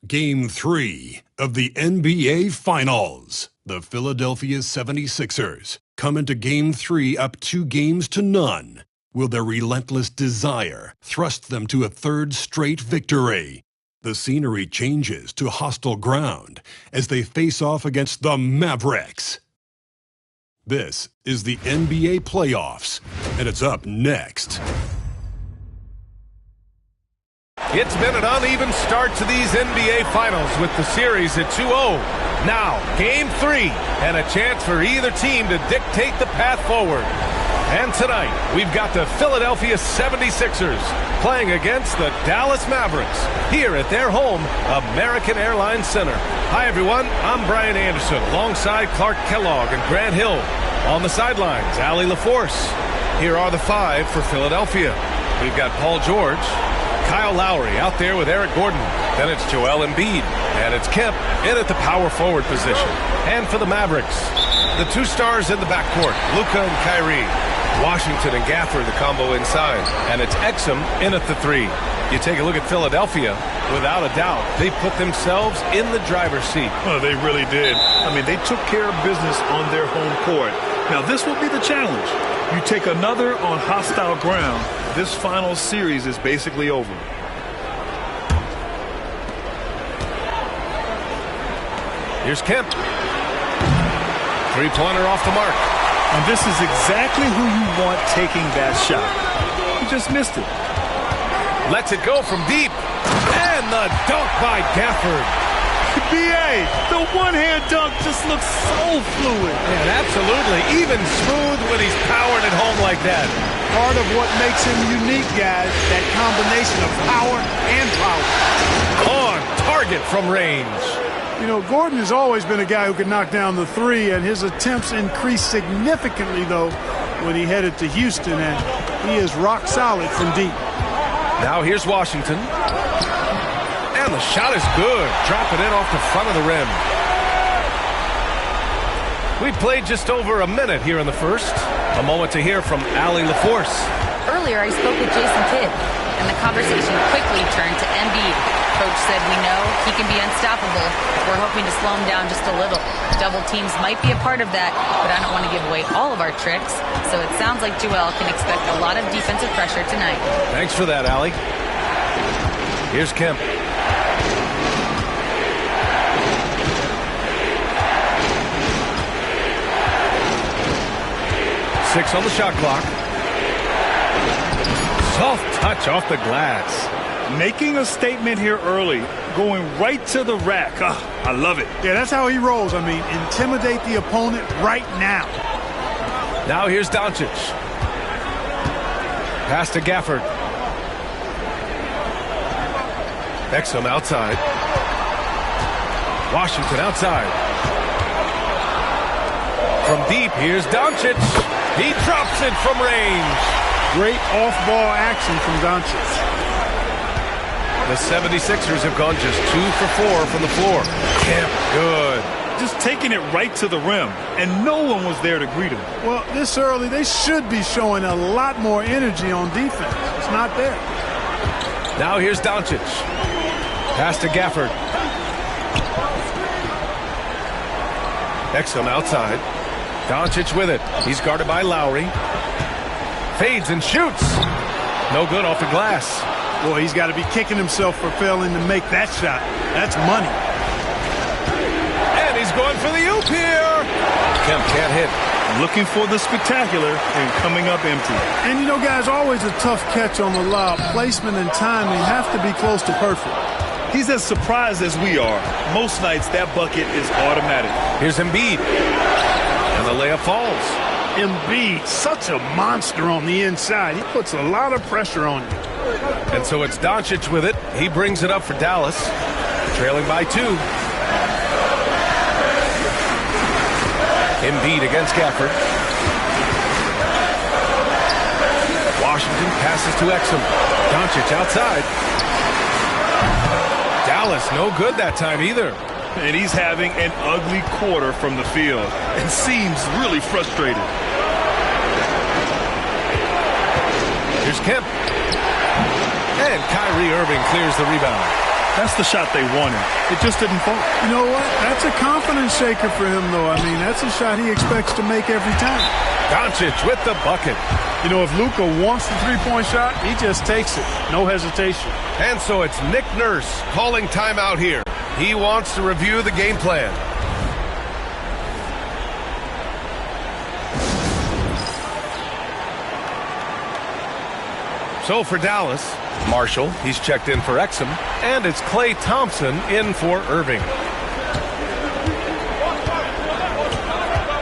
Game 3 of the NBA Finals. The Philadelphia 76ers come into Game 3 up 2-0. Will their relentless desire thrust them to a third straight victory? The scenery changes to hostile ground as they face off against the Mavericks. This is the NBA playoffs, and it's up next. It's been an uneven start to these NBA Finals with the series at 2-0. Now, Game 3, and a chance for either team to dictate the path forward. And tonight, we've got the Philadelphia 76ers playing against the Dallas Mavericks here at their home, American Airlines Center. Hi, everyone. I'm Brian Anderson alongside Clark Kellogg and Grant Hill. On the sidelines, Allie LaForce. Here are the five for Philadelphia. We've got Paul George, Kyle Lowry out there with Eric Gordon. Then it's Joel Embiid. And it's Kemp in at the power forward position. And for the Mavericks, the two stars in the backcourt, Luka and Kyrie. Washington and Gafford, the combo inside. And it's Exum in at the three. You take a look at Philadelphia, without a doubt, they put themselves in the driver's seat. Well, they really did. I mean, they took care of business on their home court. Now, this will be the challenge. You take another on hostile ground, this final series is basically over. Here's Kemp. Three-pointer off the mark. And this is exactly who you want taking that shot. You just missed it. Lets it go from deep. And the dunk by Gafford. B.A., the one-hand dunk just looks so fluid. And absolutely, even smooth when he's powering it home like that. Part of what makes him unique, guys, that combination of power and power. On target from range. You know, Gordon has always been a guy who can knock down the three, and his attempts increased significantly, though, when he headed to Houston, and he is rock solid from deep. Now here's Washington. And the shot is good. Dropping it off the front of the rim. We played just over a minute here in the first. A moment to hear from Allie LaForce. Earlier, I spoke with Jason Kidd, and the conversation quickly turned to Embiid. Coach said we know he can be unstoppable. We're hoping to slow him down just a little. Double teams might be a part of that, but I don't want to give away all of our tricks. So it sounds like Joel can expect a lot of defensive pressure tonight. Thanks for that, Allie. Here's Kemp. Six on the shot clock. Soft touch off the glass. Making a statement here early, going right to the rack. I love it. Yeah, that's how he rolls. I mean, intimidate the opponent right now. Now here's Doncic. Pass to Gafford. Exum outside. Washington outside. From deep, here's Doncic. He drops it from range. Great off-ball action from Doncic. The 76ers have gone just 2 for 4 from the floor. Kemp, good. Just taking it right to the rim, and no one was there to greet him. Well, this early, they should be showing a lot more energy on defense. It's not there. Now here's Doncic. Pass to Gafford. Exum outside. Doncic with it. He's guarded by Lowry. Fades and shoots. No good off the glass. Boy, he's got to be kicking himself for failing to make that shot. That's money. And he's going for the oop here. Kemp can't hit. Looking for the spectacular and coming up empty. And, you know, guys, always a tough catch on the lob. Placement and timing have to be close to perfect. He's as surprised as we are. Most nights, that bucket is automatic. Here's Embiid. And the layup falls. Embiid, such a monster on the inside. He puts a lot of pressure on you. And so it's Doncic with it. He brings it up for Dallas. Trailing by 2. Embiid against Gafford. Washington passes to Exum. Doncic outside. Dallas no good that time either. And he's having an ugly quarter from the field and seems really frustrated. Here's Kemp. And Kyrie Irving clears the rebound. That's the shot they wanted. It just didn't fall. You know what? That's a confidence shaker for him, though. I mean, that's a shot he expects to make every time. Doncic with the bucket. You know, if Luka wants the three-point shot, he just takes it. No hesitation. And so it's Nick Nurse calling timeout here. He wants to review the game plan. So for Dallas, Marshall, he's checked in for Exum, and it's Klay Thompson in for Irving.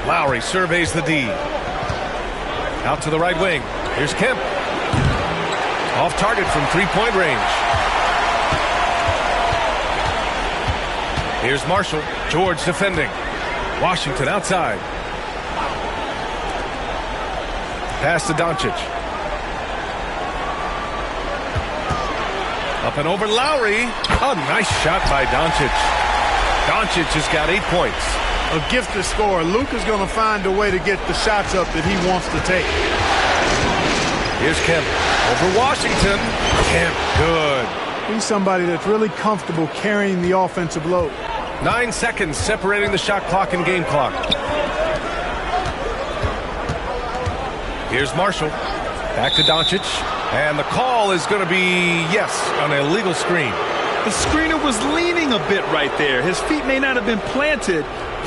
Lowry surveys the D. Out to the right wing. Here's Kemp. Off target from three-point range. Here's Marshall. George defending. Washington outside. Pass to Doncic. Up and over Lowry. A nice shot by Doncic. Doncic has got 8 points. A gifted scorer. Luka's going to find a way to get the shots up that he wants to take. Here's Kemp. Over Washington. Kemp, good. He's somebody that's really comfortable carrying the offensive load. 9 seconds separating the shot clock and game clock. Here's Marshall. Back to Doncic. And the call is going to be, yes, an illegal screen. The screener was leaning a bit right there. His feet may not have been planted.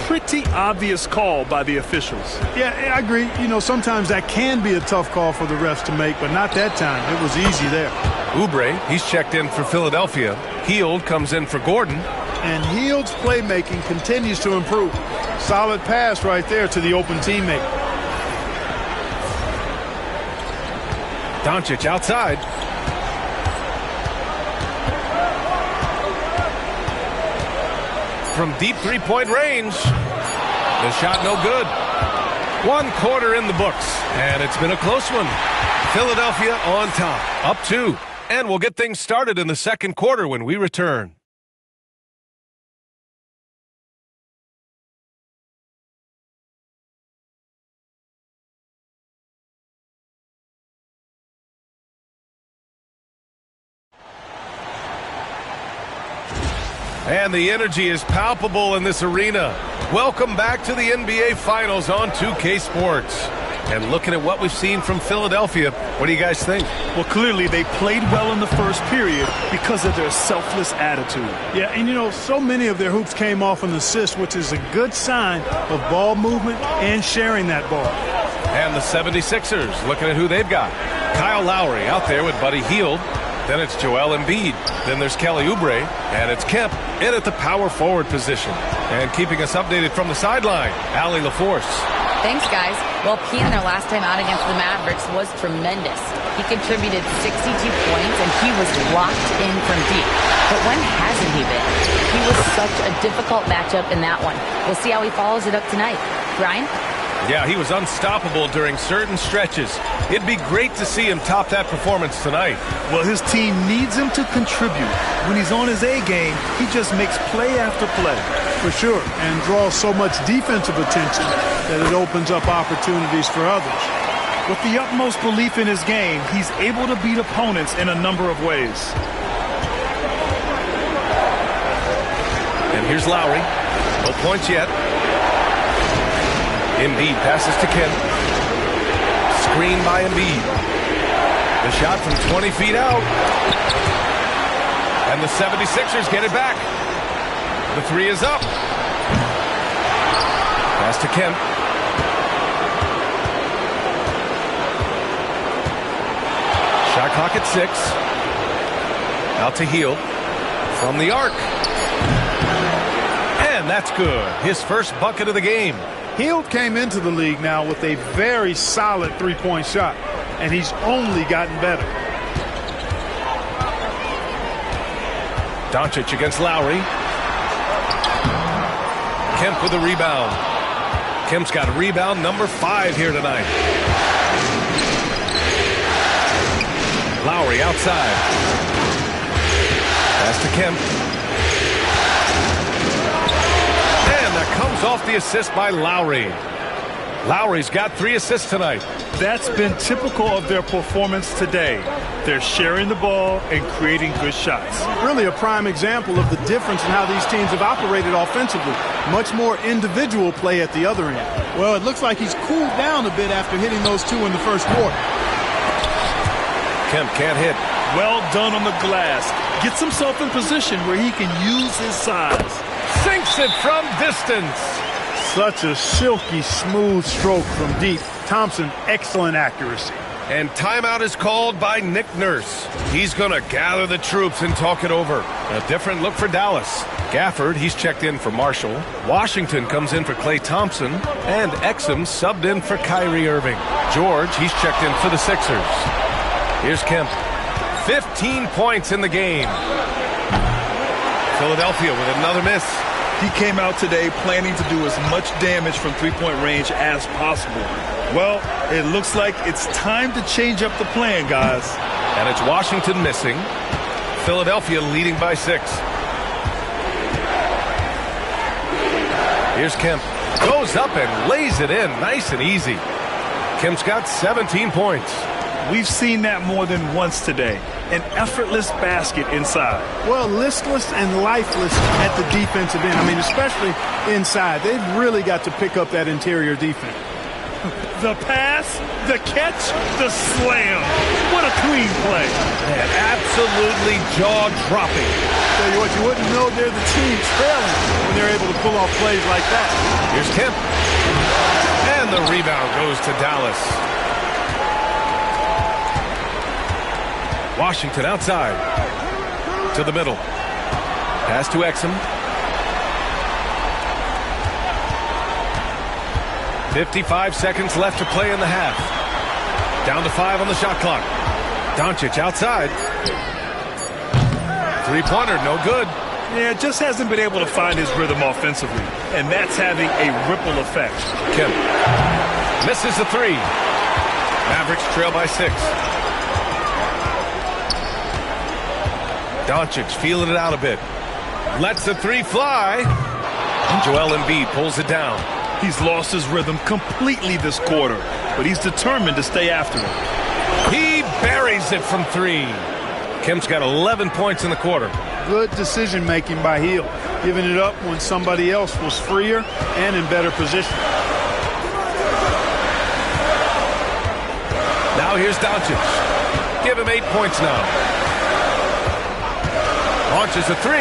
Pretty obvious call by the officials. Yeah, I agree. You know, sometimes that can be a tough call for the refs to make, but not that time. It was easy there. Oubre, he's checked in for Philadelphia. Hield comes in for Gordon. And Hield's playmaking continues to improve. Solid pass right there to the open teammate. Doncic outside. From deep three-point range. The shot no good. 1 quarter in the books, and it's been a close one. Philadelphia on top, up 2. And we'll get things started in the second quarter when we return. And the energy is palpable in this arena. Welcome back to the NBA Finals on 2K Sports. And looking at what we've seen from Philadelphia, what do you guys think? Well, clearly they played well in the first period because of their selfless attitude. Yeah, and you know, so many of their hoops came off an assist, which is a good sign of ball movement and sharing that ball. And the 76ers, looking at who they've got. Kyle Lowry out there with Buddy Hield. Then it's Joel Embiid. Then there's Kelly Oubre. And it's Kemp in at the power forward position. And keeping us updated from the sideline, Allie LaForce. Thanks, guys. Well, P in their last time out against the Mavericks was tremendous. He contributed 62 points, and he was locked in from deep. But when hasn't he been? He was such a difficult matchup in that one. We'll see how he follows it up tonight. Brian? Yeah, he was unstoppable during certain stretches. It'd be great to see him top that performance tonight. Well, his team needs him to contribute. When he's on his A game, he just makes play after play. For sure, and draws so much defensive attention that it opens up opportunities for others. With the utmost belief in his game, he's able to beat opponents in a number of ways. And here's Lowry. No points yet. Embiid passes to Kemp. Screen by Embiid. The shot from 20 feet out. And the 76ers get it back. The three is up. Pass to Kemp. Shot clock at 6. Out to Hield. From the arc. And that's good. His first bucket of the game. Hield came into the league now with a very solid three-point shot, and he's only gotten better. Doncic against Lowry. Kemp with a rebound. Kemp's got rebound number 5 here tonight. Lowry outside. Pass to Kemp. And that comes off the assist by Lowry. Lowry's got 3 assists tonight. That's been typical of their performance today. They're sharing the ball and creating good shots. Really a prime example of the difference in how these teams have operated offensively. Much more individual play at the other end. Well, it looks like he's cooled down a bit after hitting those 2 in the first quarter. Kemp can't hit. Well done on the glass. Gets himself in position where he can use his size. Sinks it from distance. Such a silky, smooth stroke from deep. Thompson, excellent accuracy. And timeout is called by Nick Nurse. He's going to gather the troops and talk it over. A different look for Dallas. Gafford, he's checked in for Marshall. Washington comes in for Klay Thompson. And Exum subbed in for Kyrie Irving. George, he's checked in for the Sixers. Here's Kemp. 15 points in the game. Philadelphia with another miss. He came out today planning to do as much damage from three-point range as possible. Well, it looks like it's time to change up the plan, guys. And it's Washington missing. Philadelphia leading by 6. Here's Kemp. Goes up and lays it in nice and easy. Kemp's got 17 points. We've seen that more than once today. An effortless basket inside. Well, listless and lifeless at the defensive end. I mean, especially inside. They've really got to pick up that interior defense. The pass, the catch, the slam. What a clean play. And absolutely jaw-dropping. Tell you what, you wouldn't know they're the team trailing when they're able to pull off plays like that. Here's Kemp. And the rebound goes to Dallas. Washington outside. To the middle. Pass to Exum. 55 seconds left to play in the half. Down to 5 on the shot clock. Doncic outside. Three-pointer, no good. Yeah, just hasn't been able to find his rhythm offensively. And that's having a ripple effect. Kemp misses the 3. Mavericks trail by 6. Doncic feeling it out a bit. Lets the 3 fly. And Joel Embiid pulls it down. He's lost his rhythm completely this quarter, but he's determined to stay after it. He buries it from 3. Kemp's got 11 points in the quarter. Good decision-making by Hill, giving it up when somebody else was freer and in better position. Now here's Doncic. Give him 8 points now. Launches a 3.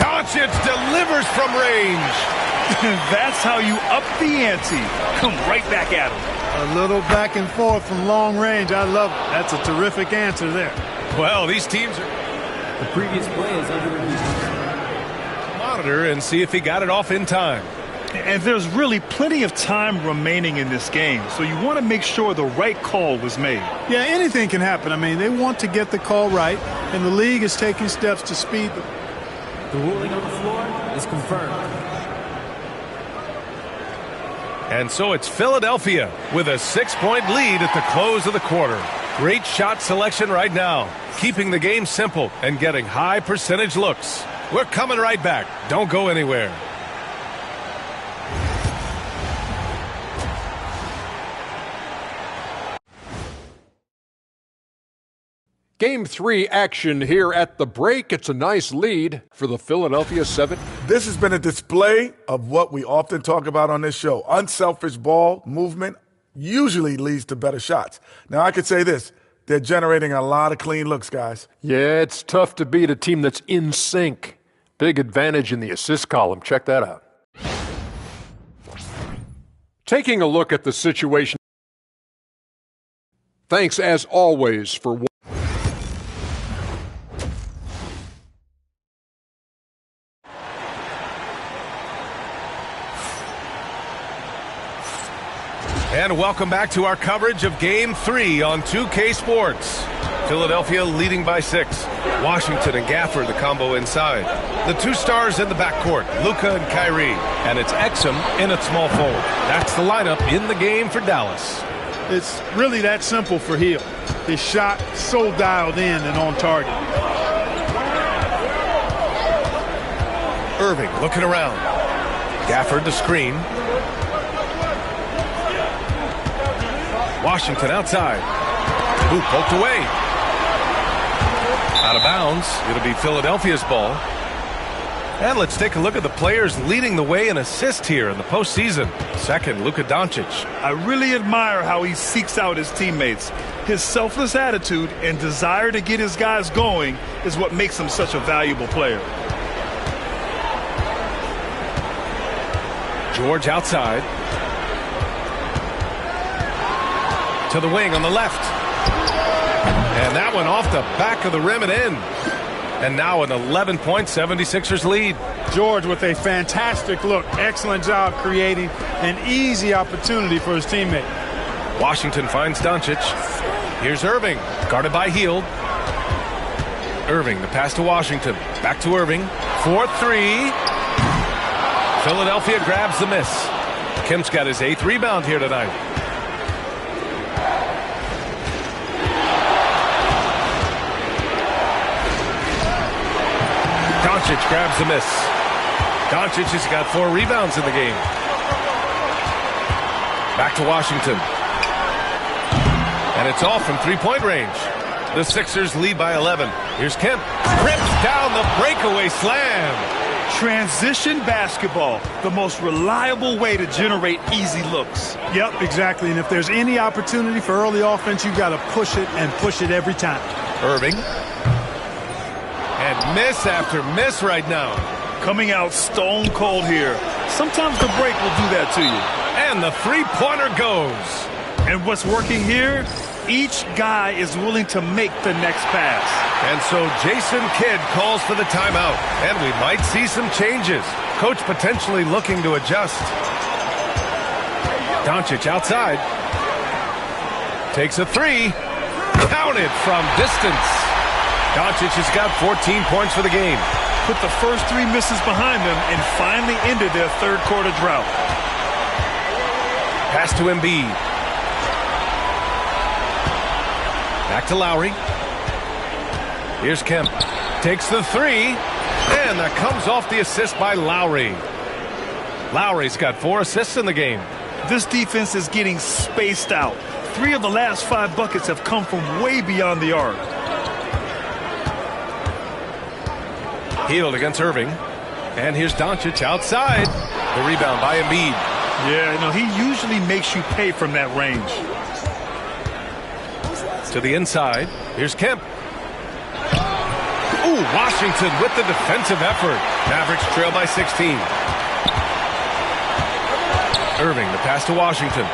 Doncic delivers from range. That's how you up the ante. Come right back at him. A little back and forth from long range. I love it. That's a terrific answer there. Well, these teams are... The previous play is under review. Monitor and see if he got it off in time. And there's really plenty of time remaining in this game, so you want to make sure the right call was made. Yeah, anything can happen. I mean, they want to get the call right, and the league is taking steps to speed them. The ruling on the floor is confirmed. And so it's Philadelphia with a 6-point lead at the close of the quarter. Great shot selection right now, keeping the game simple and getting high percentage looks. We're coming right back. Don't go anywhere. Game 3 action here at the break. It's a nice lead for the Philadelphia 7. This has been a display of what we often talk about on this show. Unselfish ball movement usually leads to better shots. Now, I could say this. They're generating a lot of clean looks, guys. Yeah, it's tough to beat a team that's in sync. Big advantage in the assist column. Check that out. Taking a look at the situation. Thanks, as always, for And welcome back to our coverage of Game 3 on 2K Sports. Philadelphia leading by 6. Washington and Gafford, the combo inside. The 2 stars in the backcourt, Luka and Kyrie. And it's Exum in at small forward. That's the lineup in the game for Dallas. It's really that simple for Hill. His shot so dialed in and on target. Irving looking around. Gafford the screen. Washington outside. Ooh, poked away. Out of bounds. It'll be Philadelphia's ball. And let's take a look at the players leading the way in assists here in the postseason. Second, Luka Doncic. I really admire how he seeks out his teammates. His selfless attitude and desire to get his guys going is what makes him such a valuable player. George outside. To the wing on the left. And that one off the back of the rim and in. And now an 11-point 76ers lead. George with a fantastic look. Excellent job creating an easy opportunity for his teammate. Washington finds Doncic. Here's Irving, guarded by Hield. Irving, the pass to Washington. Back to Irving. 4-3. Philadelphia grabs the miss. Kemp's got his 8th rebound here tonight. Doncic grabs the miss. Doncic has got 4 rebounds in the game. Back to Washington. And it's all from three-point range. The Sixers lead by 11. Here's Kemp. Rips down the breakaway slam. Transition basketball, the most reliable way to generate easy looks. Yep, exactly. And if there's any opportunity for early offense, you've got to push it and push it every time. Irving. And miss after miss right now. Coming out stone cold here. Sometimes the break will do that to you. And the three-pointer goes. And what's working here? Each guy is willing to make the next pass. And so Jason Kidd calls for the timeout. And we might see some changes. Coach potentially looking to adjust. Doncic outside. Takes a 3. Counted from distance. Doncic has got 14 points for the game. Put the first 3 misses behind them and finally ended their third-quarter drought. Pass to Embiid. Back to Lowry. Here's Kemp. Takes the 3. And that comes off the assist by Lowry. Lowry's got 4 assists in the game. This defense is getting spaced out. 3 of the last 5 buckets have come from way beyond the arc. Hield against Irving. And here's Doncic outside. The rebound by Embiid. Yeah, he usually makes you pay from that range. To the inside. Here's Kemp. Ooh, Washington with the defensive effort. Mavericks trail by 16. Irving, the pass to Washington.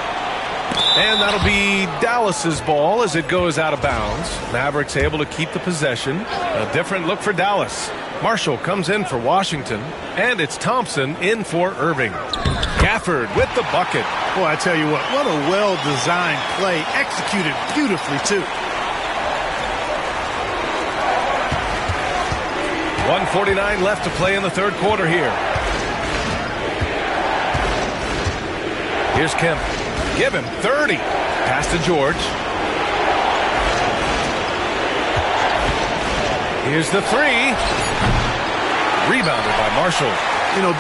And that'll be Dallas's ball as it goes out of bounds. Mavericks able to keep the possession. A different look for Dallas. Marshall comes in for Washington. And it's Thompson in for Irving. Gafford with the bucket. Boy, I tell you what a well-designed play. Executed beautifully, too. 1:49 left to play in the third quarter here. Here's Kemp. Give him 30. Pass to George. Here's the 3. Rebounded by Marshall.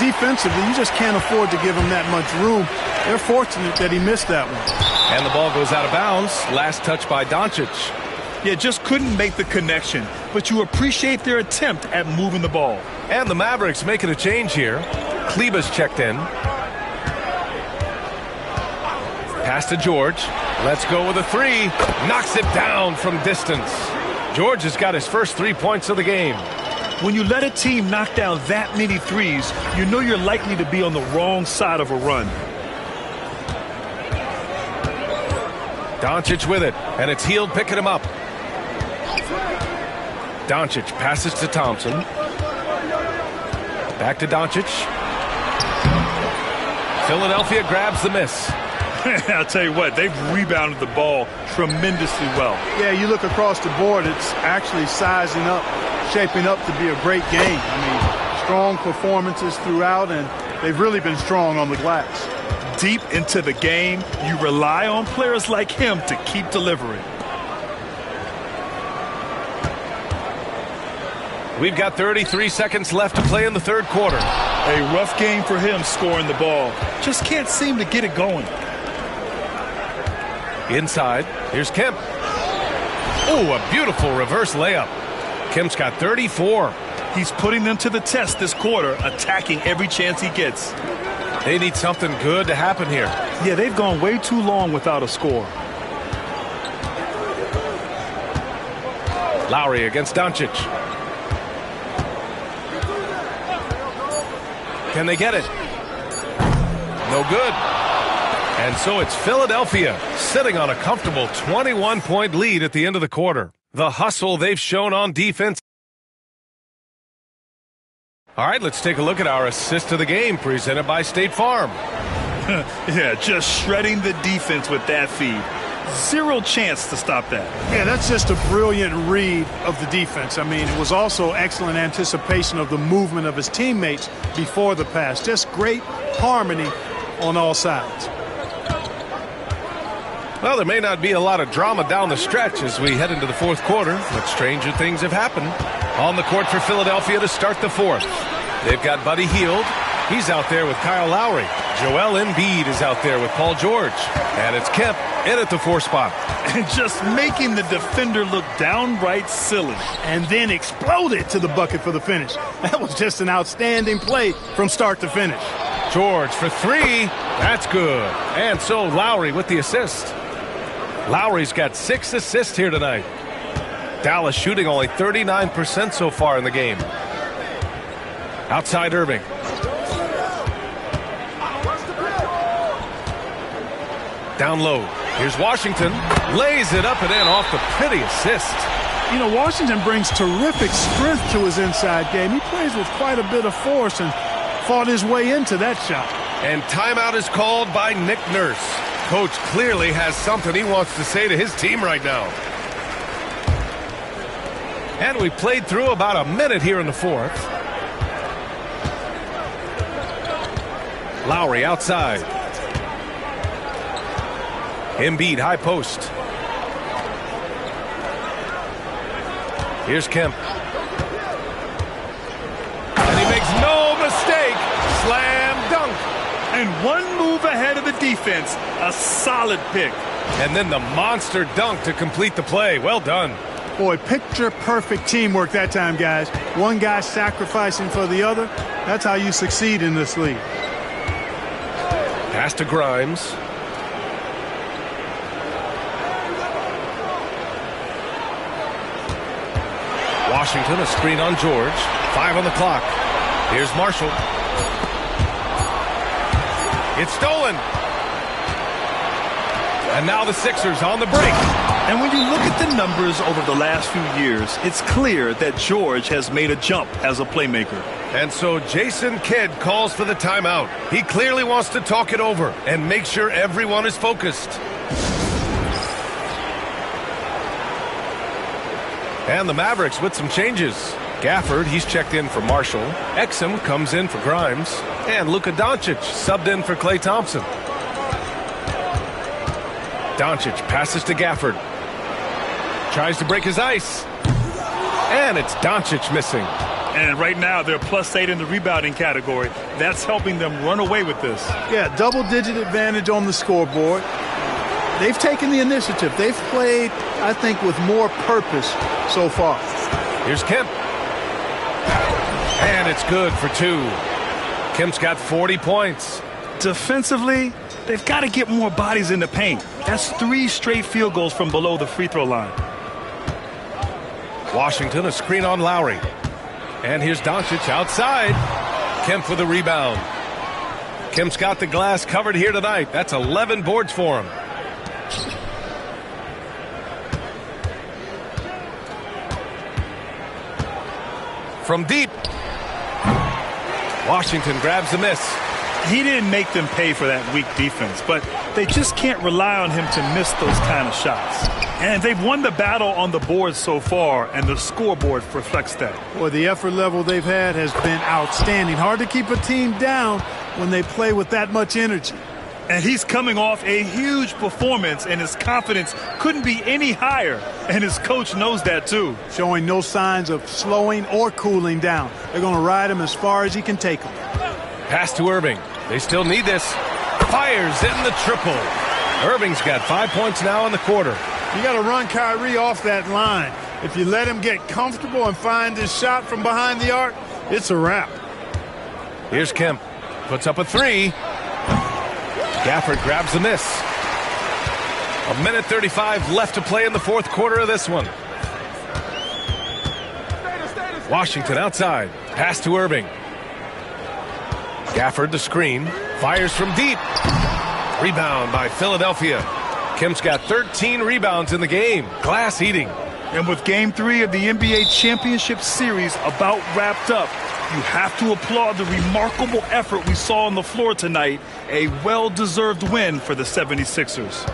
Defensively, you just can't afford to give him that much room. They're fortunate that he missed that one. And the ball goes out of bounds. Last touch by Doncic. Yeah, just couldn't make the connection. But you appreciate their attempt at moving the ball. And the Mavericks making a change here. Kleba's checked in. Pass to George. Let's go with a 3. Knocks it down from distance. George has got his first 3 points of the game. When you let a team knock down that many threes, you know you're likely to be on the wrong side of a run. Doncic with it, and it's Hield picking him up. Doncic passes to Thompson. Back to Doncic. Philadelphia grabs the miss. I'll tell you what, they've rebounded the ball tremendously well. Yeah, you look across the board, it's actually sizing up, shaping up to be a great game. Strong performances throughout, and they've really been strong on the glass. Deep into the game, you rely on players like him to keep delivering. We've got 33 seconds left to play in the third quarter. A rough game for him scoring the ball. Just can't seem to get it going. Inside, here's Kemp. Oh, a beautiful reverse layup. Kemp's got 34. He's putting them to the test this quarter, attacking every chance he gets. They need something good to happen here. Yeah, they've gone way too long without a score. Lowry against Doncic. Can they get it? No good. And so it's Philadelphia sitting on a comfortable 21-point lead at the end of the quarter. The hustle they've shown on defense. All right, let's take a look at our assist of the game presented by State Farm. Yeah, just shredding the defense with that feed. Zero chance to stop that. Yeah, that's just a brilliant read of the defense. I mean, it was also excellent anticipation of the movement of his teammates before the pass. Just great harmony on all sides. Well, there may not be a lot of drama down the stretch as we head into the fourth quarter, but stranger things have happened. On the court for Philadelphia to start the fourth. They've got Buddy Hield. He's out there with Kyle Lowry. Joel Embiid is out there with Paul George. And it's Kemp in at the 4 spot. And just making the defender look downright silly. And then exploded to the bucket for the finish. That was just an outstanding play from start to finish. George for 3. That's good. And so Lowry with the assist. Lowry's got 6 assists here tonight. Dallas shooting only 39% so far in the game. Outside Irving. Down low. Here's Washington. Lays it up and in off the pretty assist. You know, Washington brings terrific strength to his inside game. He plays with quite a bit of force and fought his way into that shot. And timeout is called by Nick Nurse. Coach clearly has something he wants to say to his team right now. And we played through about a minute here in the fourth. Lowry outside. Embiid high post. Here's Kemp. And he makes no mistake. Slam dunk. And one move ahead of the defense. A solid pick. And then the monster dunk to complete the play. Well done. Boy, picture-perfect teamwork that time, guys. One guy sacrificing for the other. That's how you succeed in this league. Pass to Grimes. Washington, a screen on George. 5 on the clock. Here's Marshall. It's stolen. And now the Sixers on the break. And when you look at the numbers over the last few years, it's clear that George has made a jump as a playmaker. And so Jason Kidd calls for the timeout. He clearly wants to talk it over and make sure everyone is focused. And the Mavericks with some changes. Gafford, he's checked in for Marshall. Exum comes in for Grimes. And Luka Doncic subbed in for Klay Thompson. Doncic passes to Gafford. Tries to break his ice. And it's Doncic missing. And right now they're +8 in the rebounding category. That's helping them run away with this. Yeah, double-digit advantage on the scoreboard. They've taken the initiative. They've played, I think, with more purpose so far. Here's Kemp. And it's good for 2. Kemp's got 40 points. Defensively, they've got to get more bodies in the paint. That's 3 straight field goals from below the free throw line. Washington, a screen on Lowry. And here's Doncic outside. Kemp with a rebound. Kemp's got the glass covered here tonight. That's 11 boards for him. From deep. Washington grabs the miss. He didn't make them pay for that weak defense, but they just can't rely on him to miss those kind of shots. And they've won the battle on the board so far, and the scoreboard reflects that. Boy, the effort level they've had has been outstanding. Hard to keep a team down when they play with that much energy. And he's coming off a huge performance, and his confidence couldn't be any higher. And his coach knows that, too. Showing no signs of slowing or cooling down. They're going to ride him as far as he can take him. Pass to Irving. They still need this. Fires in the triple. Irving's got 5 points now in the quarter. You got to run Kyrie off that line. If you let him get comfortable and find his shot from behind the arc, it's a wrap. Here's Kemp. Puts up a three. Gafford grabs the miss. 1:35 left to play in the fourth quarter of this one. Washington outside. Pass to Irving. Gafford the screen. Fires from deep. Rebound by Philadelphia. Kemp's got 13 rebounds in the game. Glass eating. And with Game 3 of the NBA Championship Series about wrapped up, you have to applaud the remarkable effort we saw on the floor tonight. A well-deserved win for the 76ers.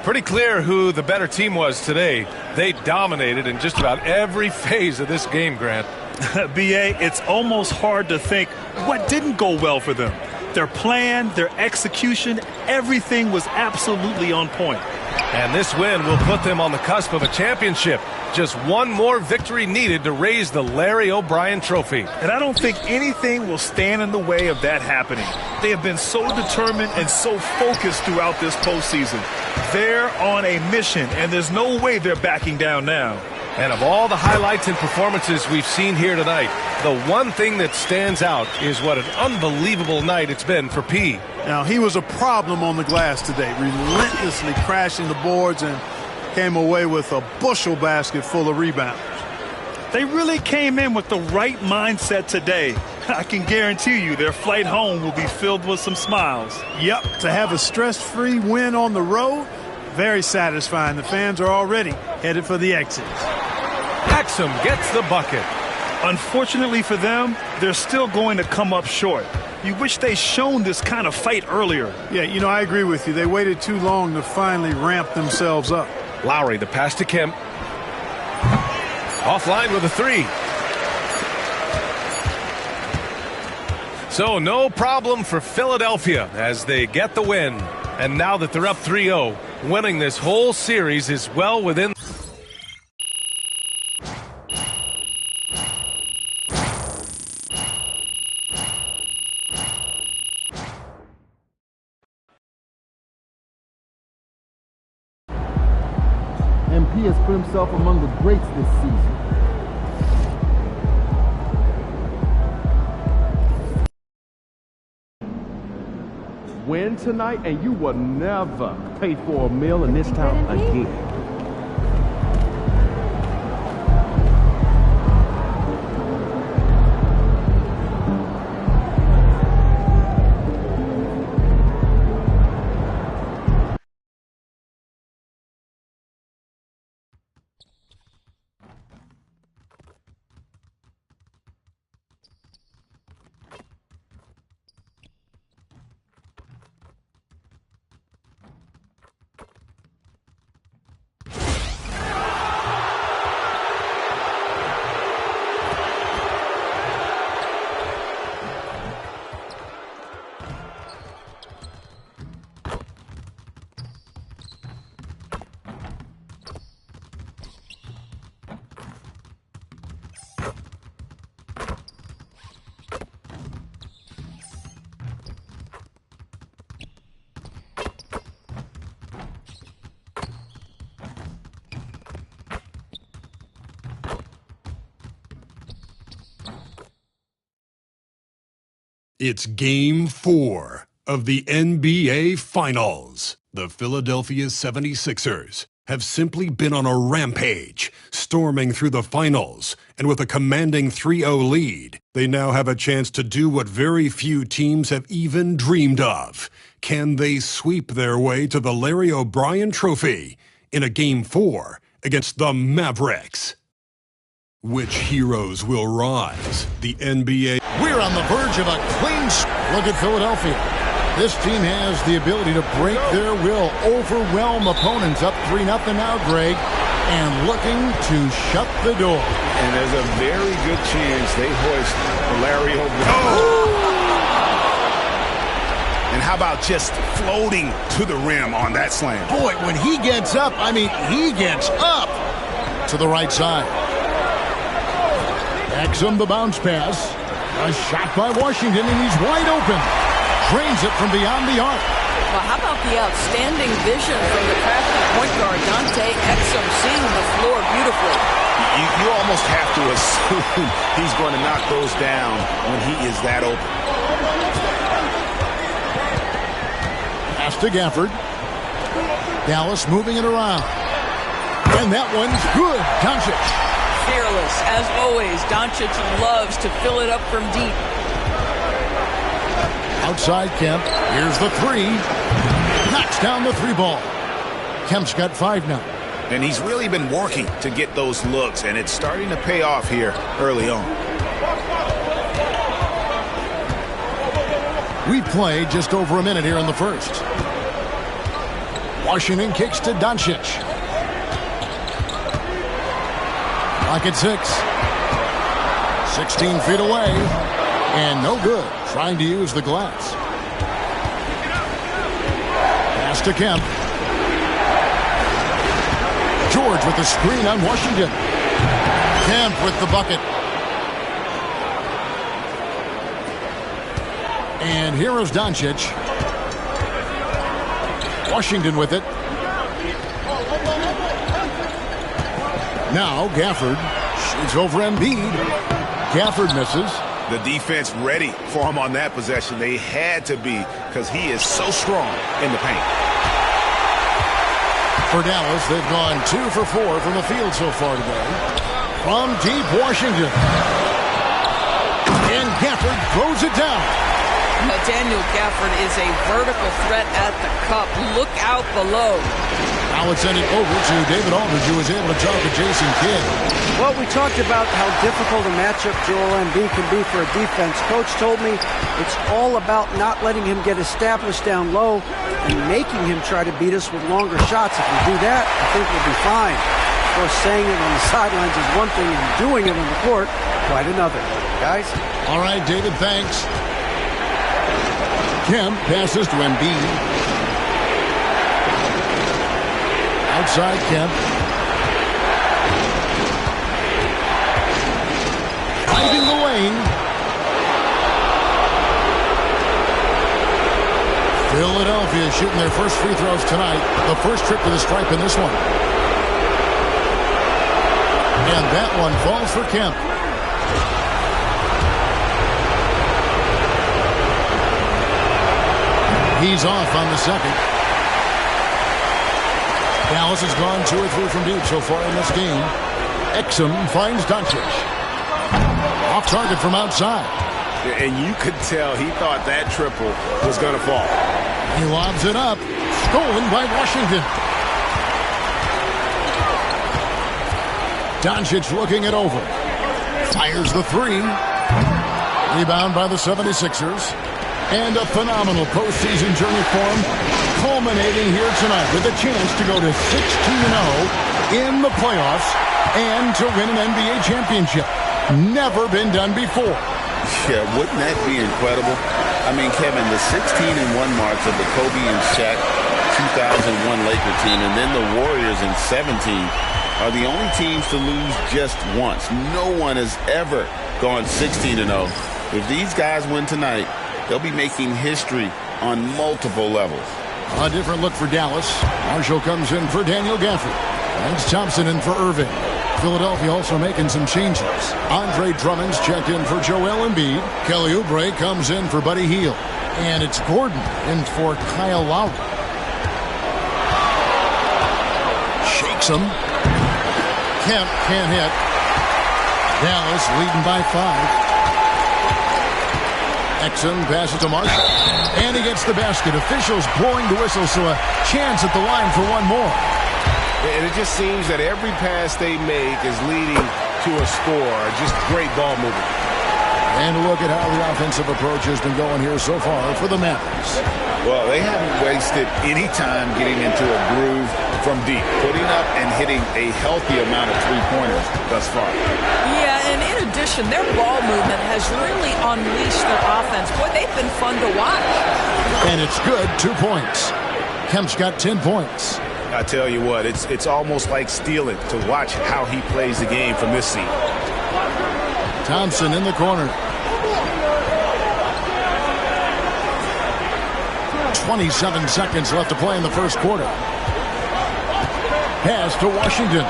Pretty clear who the better team was today. They dominated in just about every phase of this game, Grant. B.A., it's almost hard to think what didn't go well for them. Their plan, their execution, everything was absolutely on point. And this win will put them on the cusp of a championship. Just one more victory needed to raise the Larry O'Brien Trophy. And I don't think anything will stand in the way of that happening. They have been so determined and so focused throughout this postseason. They're on a mission, and there's no way they're backing down now. And of all the highlights and performances we've seen here tonight, the one thing that stands out is what an unbelievable night it's been for P. Now, he was a problem on the glass today, relentlessly crashing the boards and came away with a bushel basket full of rebounds. They really came in with the right mindset today. I can guarantee you their flight home will be filled with some smiles. Yep, to have a stress-free win on the road, very satisfying. The fans are already headed for the exits. Axum gets the bucket. Unfortunately for them, they're still going to come up short. You wish they'd shown this kind of fight earlier. Yeah, you know, I agree with you. They waited too long to finally ramp themselves up. Lowry, the pass to Kemp. Offline with a three. So no problem for Philadelphia as they get the win. And now that they're up 3-0, winning this whole series is well within. MP has put himself among the greats this season. Win tonight and you will never pay for a meal in this town again. It's Game 4 of the NBA Finals. The Philadelphia 76ers have simply been on a rampage, storming through the finals, and with a commanding 3-0 lead, they now have a chance to do what very few teams have even dreamed of. Can they sweep their way to the Larry O'Brien Trophy in a Game 4 against the Mavericks? Which heroes will rise? The NBA... We're on the verge of a clean sweep. Look at Philadelphia. This team has the ability to break their will, overwhelm opponents. Up 3-0 now, Greg, and looking to shut the door. And there's a very good chance they hoist Larry O'Brien. Oh! And how about just floating to the rim on that slam? Boy, when he gets up, I mean, he gets up to the right side. Axum, the bounce pass. A shot by Washington, and he's wide open. Drains it from beyond the arc. Well, how about the outstanding vision from the crafty point guard, Dante Exum, seeing the floor beautifully. You almost have to assume he's going to knock those down when he is that open. Pass to Gafford. Dallas moving it around. And that one's good. Doncic. Fearless, as always. Doncic loves to fill it up from deep. Outside Kemp. Here's the three. Knocks down the three ball. Kemp's got 5 now. And he's really been working to get those looks, and it's starting to pay off here early on. We play just over a minute here in the first. Washington kicks to Doncic. Clock at 6. 16 feet away. And no good. Trying to use the glass. Pass to Kemp. George with the screen on Washington. Kemp with the bucket. And here is Doncic. Washington with it. Now Gafford shoots over Embiid. Gafford misses. The defense ready for him on that possession. They had to be, because he is so strong in the paint. For Dallas, they've gone 2 for 4 from the field so far today. From deep Washington. And Gafford throws it down. Daniel Gafford is a vertical threat at the cup. Look out below. Now let's send it over to David Aldridge, who was able to talk to Jason Kidd. Well, we talked about how difficult a matchup Joel Embiid can be for a defense. Coach told me it's all about not letting him get established down low and making him try to beat us with longer shots. If we do that, I think we'll be fine. Of course, saying it on the sidelines is one thing, and doing it on the court, quite another. Guys? All right, David, thanks. Kemp passes to Embiid. Outside Kemp. Driving the lane. Philadelphia shooting their first free throws tonight. The first trip to the stripe in this one. And that one falls for Kemp. He's off on the second. Dallas has gone 2 or 3 from deep so far in this game. Exum finds Doncic. Off target from outside. And you could tell he thought that triple was going to fall. He lobs it up. Stolen by Washington. Doncic looking it over. Fires the 3. Rebound by the 76ers. And a phenomenal postseason journey for him, culminating here tonight with a chance to go to 16-0 in the playoffs and to win an NBA championship. Never been done before. Yeah, wouldn't that be incredible? I mean, Kevin, the 16-1 marks of the Kobe and Shaq 2001 Laker team, and then the Warriors in 17 are the only teams to lose just once. No one has ever gone 16-0. If these guys win tonight, they'll be making history on multiple levels. A different look for Dallas. Marshall comes in for Daniel Gafford. Lance Thompson in for Irving. Philadelphia also making some changes. Andre Drummond's checked in for Joel Embiid. Kelly Oubre comes in for Buddy Hield. And it's Gordon in for Kyle Lowry. Shakes him. Kemp can't hit. Dallas leading by 5. Exum passes to Marshall. And he gets the basket. Officials blowing the whistle, so a chance at the line for one more. And it just seems that every pass they make is leading to a score. Just great ball movement. And look at how the offensive approach has been going here so far for the Mavericks. Well, they haven't wasted any time getting into a groove from deep, putting up and hitting a healthy amount of three-pointers thus far. Yeah, and in addition, their ball movement has really unleashed their offense. Boy, they've been fun to watch. And it's good, 2 points. Kemp's got 10 points. I tell you what, it's almost like stealing to watch how he plays the game from this seat. Thompson in the corner. 27 seconds left to play in the first quarter. Pass to Washington.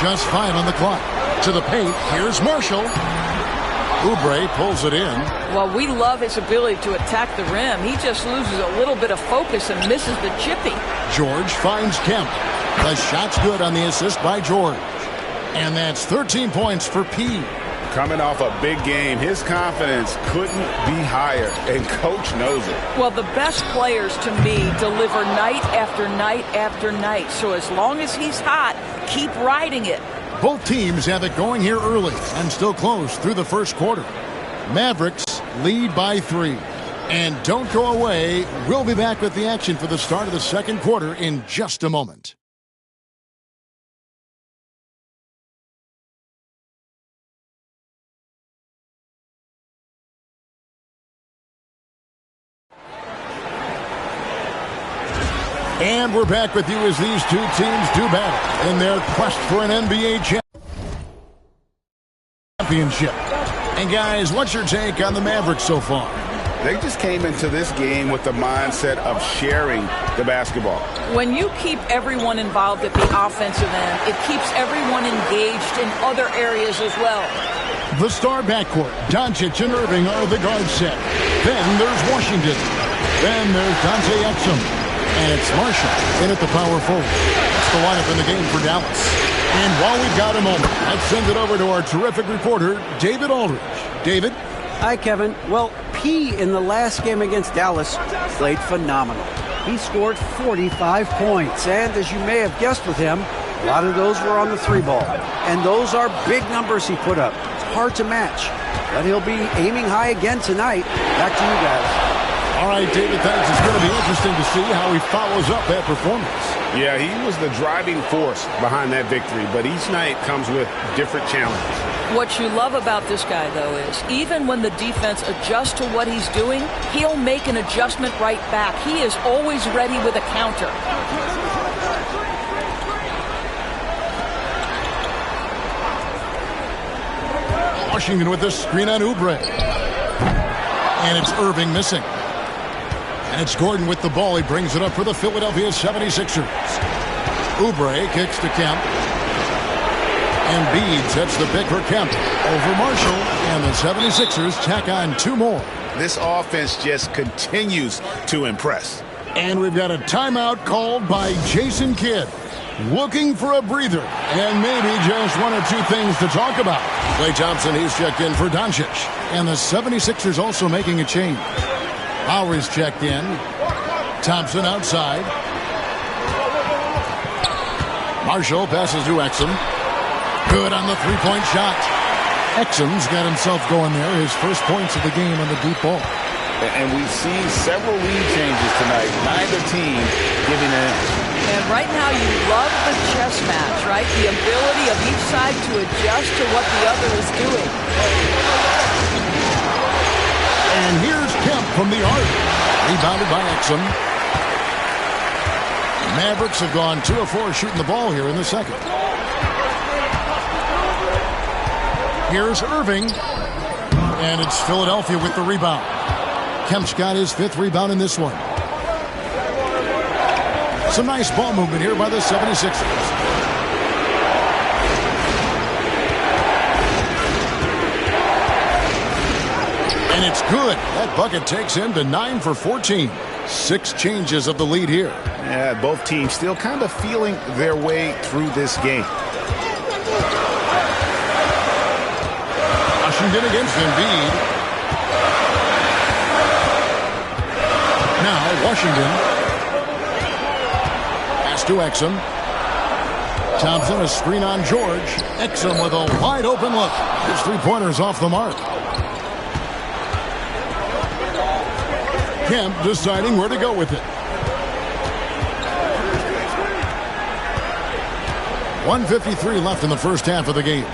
Just 5 on the clock. To the paint. Here's Marshall. Oubre pulls it in. Well, we love his ability to attack the rim. He just loses a little bit of focus and misses the chippy. George finds Kemp. The shot's good on the assist by George. And that's 13 points for P. Coming off a big game, his confidence couldn't be higher, and Coach knows it. Well, the best players, to me, deliver night after night after night. So as long as he's hot, keep riding it. Both teams have it going here early and still close through the first quarter. Mavericks lead by 3. And don't go away. We'll be back with the action for the start of the second quarter in just a moment. And we're back with you as these two teams do battle in their quest for an NBA championship. And guys, what's your take on the Mavericks so far? They just came into this game with the mindset of sharing the basketball. When you keep everyone involved at the offensive end, it keeps everyone engaged in other areas as well. The star backcourt, Doncic and Irving are the guard set. Then there's Washington. Then there's Dante Exum. And it's Marshall in at the power forward. That's the lineup in the game for Dallas. And while we've got a moment, let's send it over to our terrific reporter, David Aldridge. David? Hi, Kevin. Well, P in the last game against Dallas played phenomenal. He scored 45 points. And as you may have guessed with him, a lot of those were on the 3-ball. And those are big numbers he put up. It's hard to match. But he'll be aiming high again tonight. Back to you guys. All right, David, thanks. It's going to be interesting to see how he follows up that performance. Yeah, he was the driving force behind that victory, but each night comes with different challenges. What you love about this guy, though, is even when the defense adjusts to what he's doing, he'll make an adjustment right back. He is always ready with a counter. Washington with the screen on Oubre. And it's Irving missing. And it's Gordon with the ball. He brings it up for the Philadelphia 76ers. Oubre kicks to Kemp. Embiid sets the pick for Kemp over Marshall. And the 76ers tack on 2 more. This offense just continues to impress. And we've got a timeout called by Jason Kidd. Looking for a breather. And maybe just 1 or 2 things to talk about. Klay Thompson, he's checked in for Doncic. And the 76ers also making a change. Lowry's checked in. Thompson outside. Marshall passes to Exum. Good on the 3-point shot. Exum's got himself going there. His first points of the game on the deep ball. And we've seen several lead changes tonight. Neither team giving in. And right now you love the chess match, right? The ability of each side to adjust to what the other is doing. And here's Kemp from the arc. Rebounded by Exum. Mavericks have gone 2 of 4 shooting the ball here in the second. Here's Irving. And it's Philadelphia with the rebound. Kemp's got his 5th rebound in this one. Some nice ball movement here by the 76ers. And it's good. That bucket takes him to 9 for 14. 6 changes of the lead here. Yeah, both teams still kind of feeling their way through this game. Washington against Embiid. Now Washington. Pass to Exum. Thompson, a screen on George. Exum with a wide open look. His 3-pointers off the mark. Kemp deciding where to go with it. 1:53 left in the first half of the game.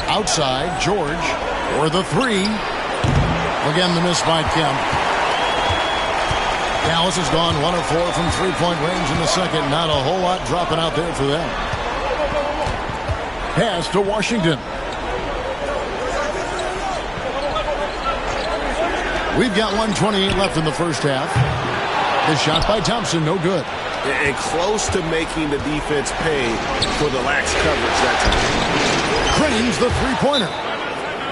Outside, George for the 3. Again, the miss by Kemp. Dallas has gone 1 of 4 from 3-point range in the second. Not a whole lot dropping out there for them. Pass to Washington. We've got 1:28 left in the first half. The shot by Thompson, no good. And close to making the defense pay for the lax coverage that time. Cranes the three-pointer.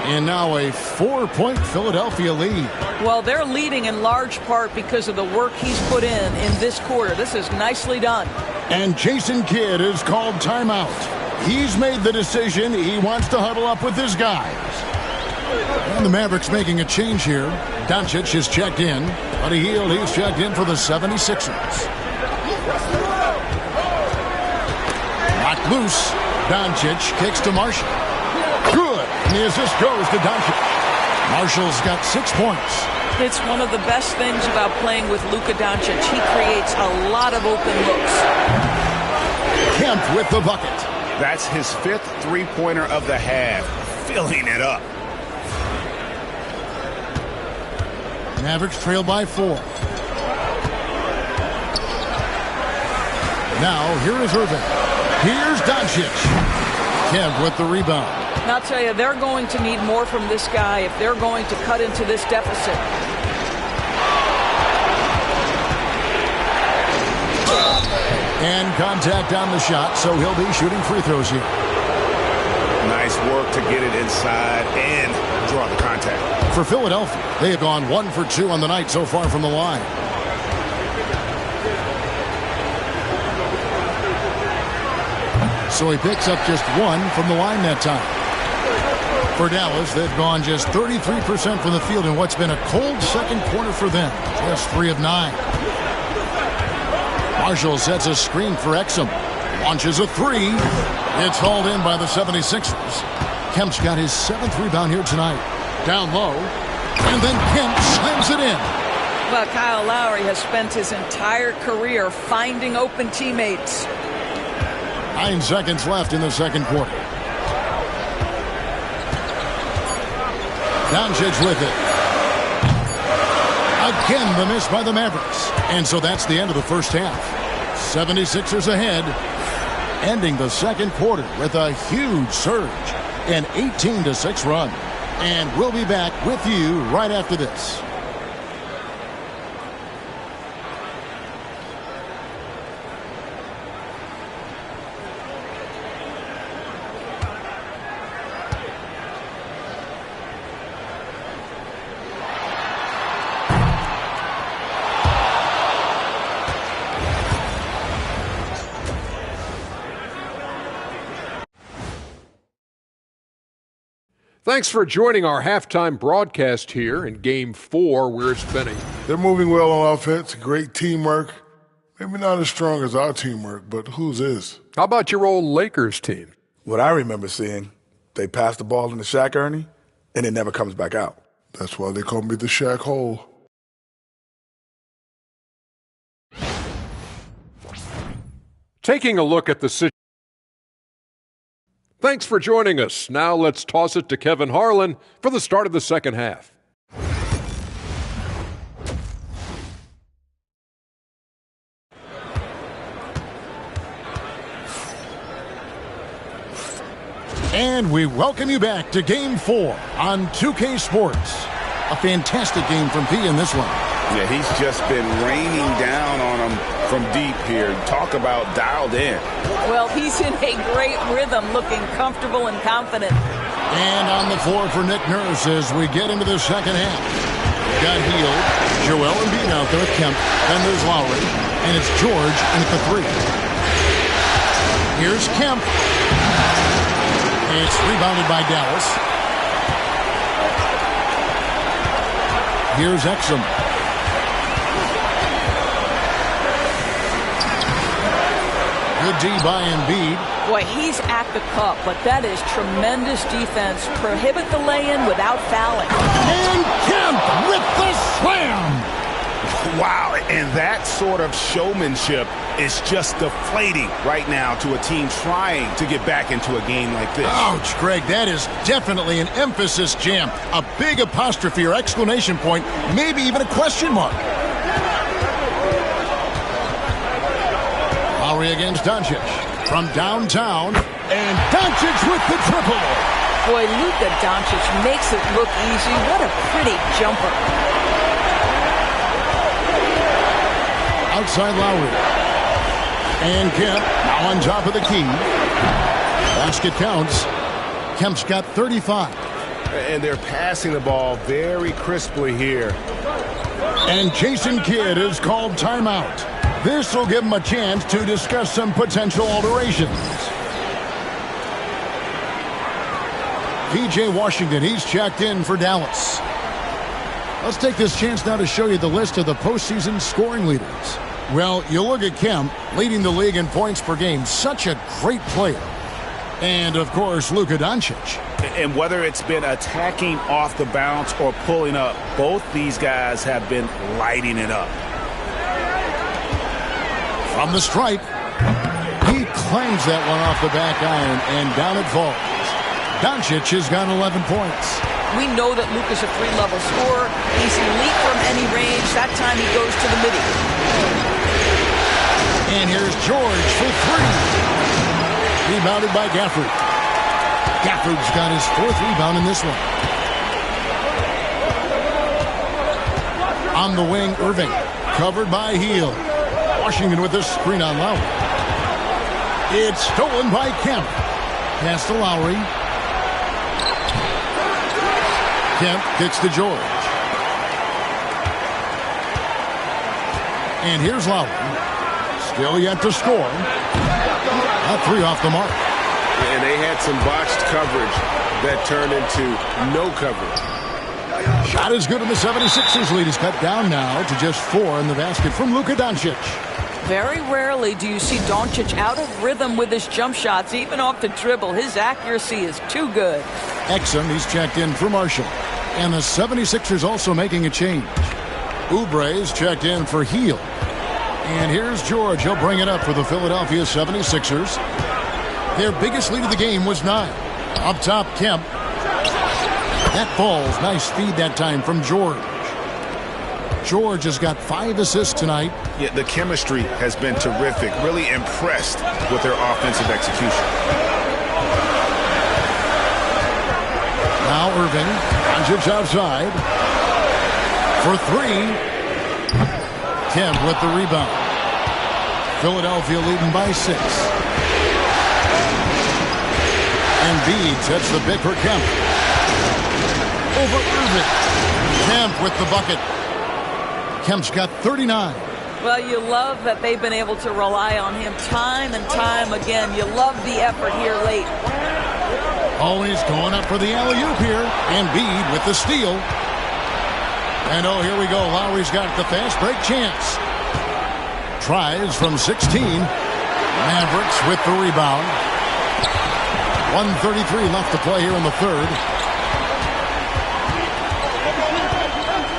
And now a 4-point Philadelphia lead. Well, they're leading in large part because of the work he's put in this quarter. This is nicely done. And Jason Kidd is called timeout. He's made the decision. He wants to huddle up with his guys. And the Mavericks making a change here. Doncic is checked in. Buddy Hield, he's checked in for the 76ers. Knocked loose. Doncic kicks to Marshall. Good. And the assist goes to Doncic. Marshall's got 6 points. It's one of the best things about playing with Luka Doncic. He creates a lot of open looks. Kemp with the bucket. That's his 5th three-pointer of the half. Filling it up. Mavericks trail by 4. Now, here is Irving. Here's Doncic. Kemp with the rebound. And I'll tell you, they're going to need more from this guy if they're going to cut into this deficit. And contact on the shot, so he'll be shooting free throws here. Nice work to get it inside and draw the contact. For Philadelphia, they have gone 1 for 2 on the night so far from the line. So he picks up just 1 from the line that time. For Dallas, they've gone just 33% from the field in what's been a cold second quarter for them. Just 3 of 9. Marshall sets a screen for Exum. Launches a 3. It's hauled in by the 76ers. Kemp's got his 7th rebound here tonight. Down low. And then Kemp slams it in. Well, Kyle Lowry has spent his entire career finding open teammates. 9 seconds left in the second quarter. Doncic with it. Again, the miss by the Mavericks. And so that's the end of the first half. 76ers ahead, ending the second quarter with a huge surge, an 18-6 run. And we'll be back with you right after this. Thanks for joining our halftime broadcast here in Game 4, where it's been They're moving well on offense, great teamwork. Maybe not as strong as our teamwork, but whose is? How about your old Lakers team? What I remember seeing, they pass the ball into Shaq, Ernie, and it never comes back out. That's why they call me the Shaq Hole. Taking a look at the situation. Thanks for joining us. Now let's toss it to Kevin Harlan for the start of the second half. And we welcome you back to Game 4 on 2K Sports. A fantastic game from P in this one. Yeah, he's just been raining down on them from deep here. Talk about dialed in. Well, he's in a great rhythm, looking comfortable and confident. And on the floor for Nick Nurse as we get into the second half. Got Hield, Joel Embiid out there with Kemp, then there's Lowry, and it's George in at the 3. Here's Kemp. It's rebounded by Dallas. Here's Exum. Good D by Embiid. Boy, he's at the cup, but that is tremendous defense. Prohibit the lay-in without fouling. And Kemp with the slam. Wow, and that sort of showmanship is just deflating right now to a team trying to get back into a game like this. Ouch, Greg, that is definitely an emphasis jam. A big apostrophe or exclamation point, maybe even a question mark. Lowry against Doncic from downtown, and Doncic with the triple. Boy, Luka Doncic makes it look easy. What a pretty jumper. outside Lowry. And Kemp now on top of the key. Basket counts. Kemp's got 35. And they're passing the ball very crisply here. And Jason Kidd is called timeout. This will give him a chance to discuss some potential alterations. P.J. Washington, he's checked in for Dallas. Let's take this chance now to show you the list of the postseason scoring leaders. Well, you look at Kemp, leading the league in points per game. Such a great player. And, of course, Luka Doncic. And whether it's been attacking off the bounce or pulling up, both these guys have been lighting it up. From the stripe, he claims that one off the back iron, and down it falls. Doncic has got 11 points. We know that Luka's a three-level scorer. He's elite from any range. That time he goes to the midi. And here's George for three. Rebounded by Gafford. Gafford's got his fourth rebound in this one. On the wing, Irving. Covered by Hield. Washington with the screen on Lowry. It's stolen by Kemp. Pass to Lowry. Kemp gets to George. And here's Lowry. Still yet to score. A three off the mark. And they had some botched coverage that turned into no coverage. Shot is good, and the 76ers lead is cut down now to just 4 in the basket from Luka Doncic. Very rarely do you see Doncic out of rhythm with his jump shots, even off the dribble. His accuracy is too good. Exum, he's checked in for Marshall. And the 76ers also making a change. Oubre's checked in for Hield. And here's George. He'll bring it up for the Philadelphia 76ers. Their biggest lead of the game was 9. Up top, Kemp. That falls. Nice feed that time from George. George has got 5 assists tonight. Yeah, the chemistry has been terrific. Really impressed with their offensive execution. Now Irving. Doncic outside. For 3. Kemp with the rebound. Philadelphia leading by 6. Embiid sets the pick for Kemp. Over Irving. Kemp with the bucket. Kemp's got 39. Well, you love that they've been able to rely on him time and time again. You love the effort here late. Always going up for the alley-oop here. Embiid with the steal. And oh, here we go. Lowry's got the fast break chance. Tries from 16. Mavericks with the rebound. 1:33 left to play here in the third.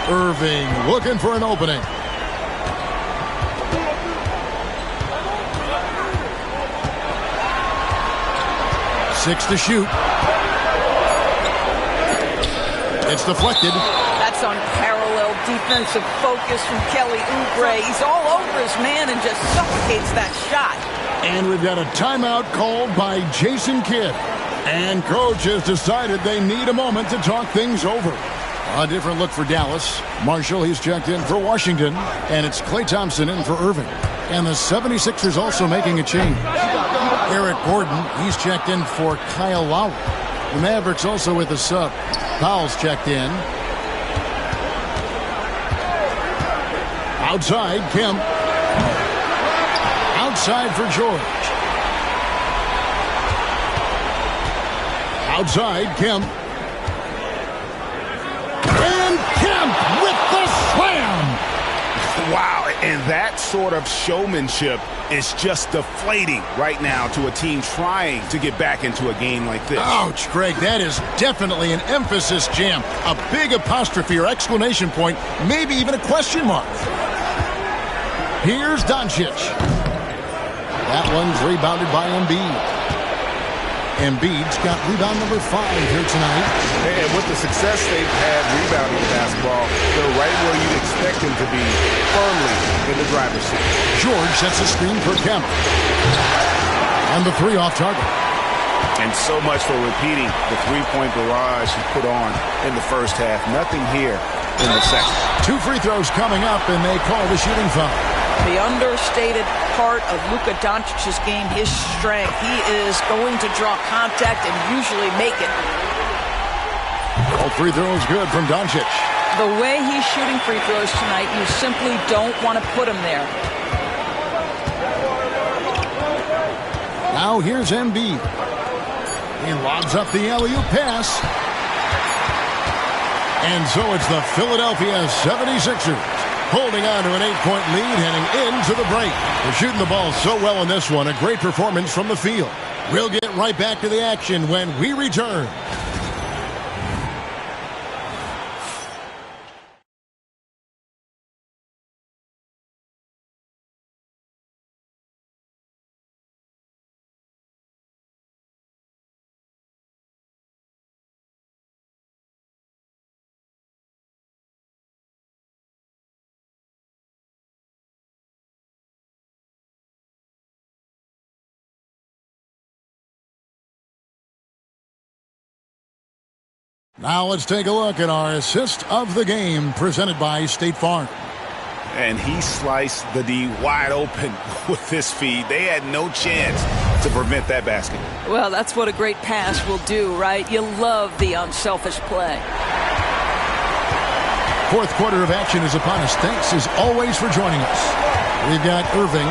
Irving looking for an opening. Six to shoot. It's deflected. That's unparalleled defensive focus from Kelly Oubre. He's all over his man and just suffocates that shot. And we've got a timeout called by Jason Kidd. And coach has decided they need a moment to talk things over. A different look for Dallas. Marshall, he's checked in for Washington. And it's Klay Thompson in for Irving. And the 76ers also making a change. Eric Gordon, he's checked in for Kyle Lowry. The Mavericks also with a sub. Powell's checked in. Outside, Kemp. Outside for George. Outside, Kemp. And Kemp with the slam! Wow, and that sort of showmanship is just deflating right now to a team trying to get back into a game like this. Ouch, Greg, that is definitely an emphasis jam. A big apostrophe or exclamation point, maybe even a question mark. Here's Doncic. That one's rebounded by Embiid. Embiid's got rebound number 5 here tonight. And with the success they've had rebounding the basketball, they're right where you'd expect them to be, firmly in the driver's seat. George sets a screen for Kemp. And the 3 off target. And so much for repeating the three-point barrage he put on in the first half. Nothing here in the second. 2 free throws coming up, and they call the shooting foul. The understated part of Luka Doncic's game, his strength. He is going to draw contact and usually make it. All free throws good from Doncic. The way he's shooting free throws tonight, you simply don't want to put him there. Now here's Embiid. He lobs up the alley-oop pass. And so it's the Philadelphia 76ers holding on to an 8-point lead heading into the break. They're shooting the ball so well in this one. A great performance from the field. We'll get right back to the action when we return. Now let's take a look at our assist of the game presented by State Farm. And he sliced the D wide open with this feed. They had no chance to prevent that basket. Well, that's what a great pass will do, right? You love the unselfish play. Fourth quarter of action is upon us. Thanks as always for joining us. We've got Irving.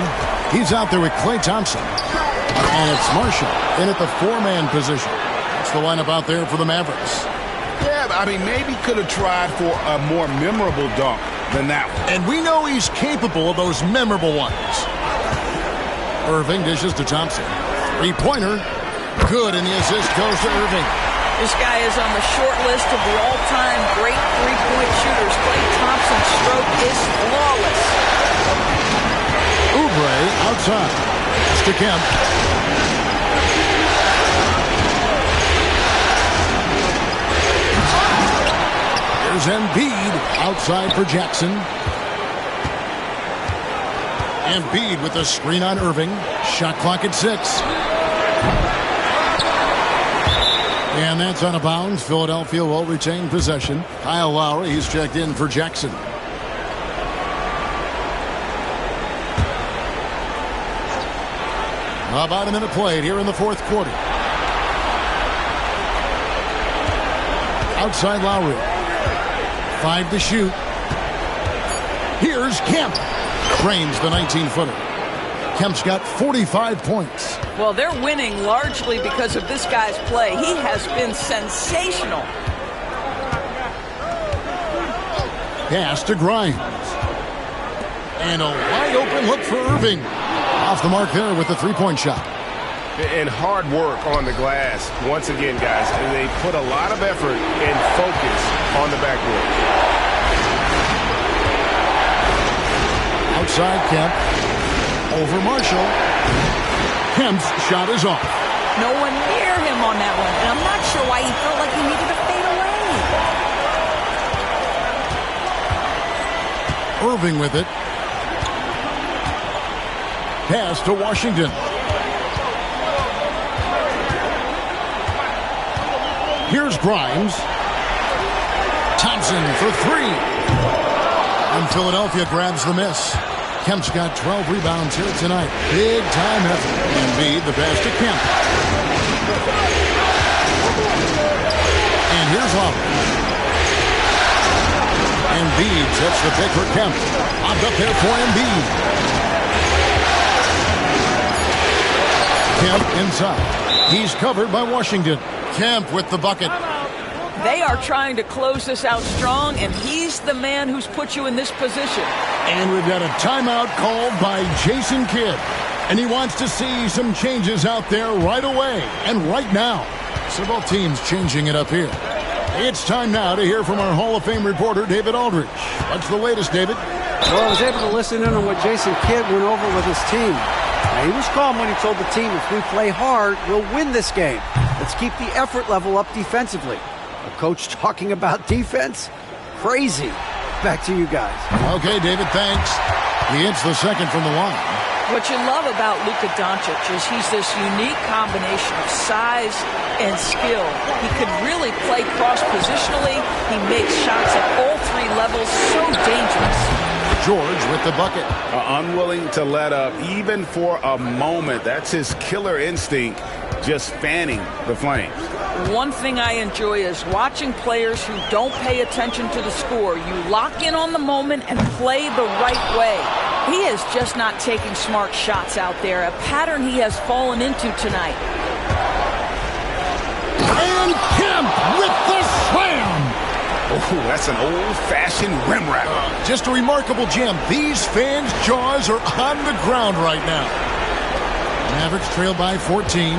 He's out there with Klay Thompson. And it's Marshall in at the four-man position. That's the lineup out there for the Mavericks. Yeah, I mean, maybe could have tried for a more memorable dunk than that one. And we know he's capable of those memorable ones. Irving dishes to Thompson. Three-pointer. Good, and the assist goes to Irving. This guy is on the short list of the all-time great three-point shooters. Klay Thompson's stroke is flawless. Oubre outside. It's to Kemp. There's Embiid outside for Jackson. Embiid with the screen on Irving. Shot clock at 6. And that's out of bounds. Philadelphia will retain possession. Kyle Lowry, he's checked in for Jackson. About a minute played here in the fourth quarter. Outside Lowry. 5 to shoot. Here's Kemp. Drains the 19-footer. Kemp's got 45 points. Well, they're winning largely because of this guy's play. He has been sensational. Pass to Grimes. And a wide open look for Irving. Off the mark there with the three-point shot. And hard work on the glass. Once again, guys, they put a lot of effort and focus on the backboard. Outside Kemp. Over Marshall. Kemp's shot is off. No one near him on that one. And I'm not sure why he felt like he needed to fade away. Irving with it. Pass to Washington. Here's Grimes. Thompson for 3. And Philadelphia grabs the miss. Kemp's got 12 rebounds here tonight. Big time effort. Embiid the pass to Kemp. And here's Lowry. Embiid sets the pick for Kemp. Popped up there for Embiid. Kemp inside. He's covered by Washington. Kemp with the bucket. They are trying to close this out strong, and he's the man who's put you in this position. And we've got a timeout called by Jason Kidd. And he wants to see some changes out there right away and right now. So both teams changing it up here. It's time now to hear from our Hall of Fame reporter, David Aldridge. What's the latest, David? Well, I was able to listen in on what Jason Kidd went over with his team. Now, he was calm when he told the team, if we play hard, we'll win this game. Let's keep the effort level up defensively. A coach talking about defense? Crazy. Back to you guys. Okay, David, thanks. He hits the second from the line. What you love about Luka Doncic is he's this unique combination of size and skill. He could really play cross-positionally. He makes shots at all 3 levels, so dangerous. George with the bucket. Unwilling to let up even for a moment. That's his killer instinct, just fanning the flames. One thing I enjoy is watching players who don't pay attention to the score. You lock in on the moment and play the right way. He is just not taking smart shots out there, a pattern he has fallen into tonight. And Kemp with the slam. Oh, that's an old-fashioned rim wrap. Just a remarkable jam. These fans' jaws are on the ground right now. Mavericks trail by 14.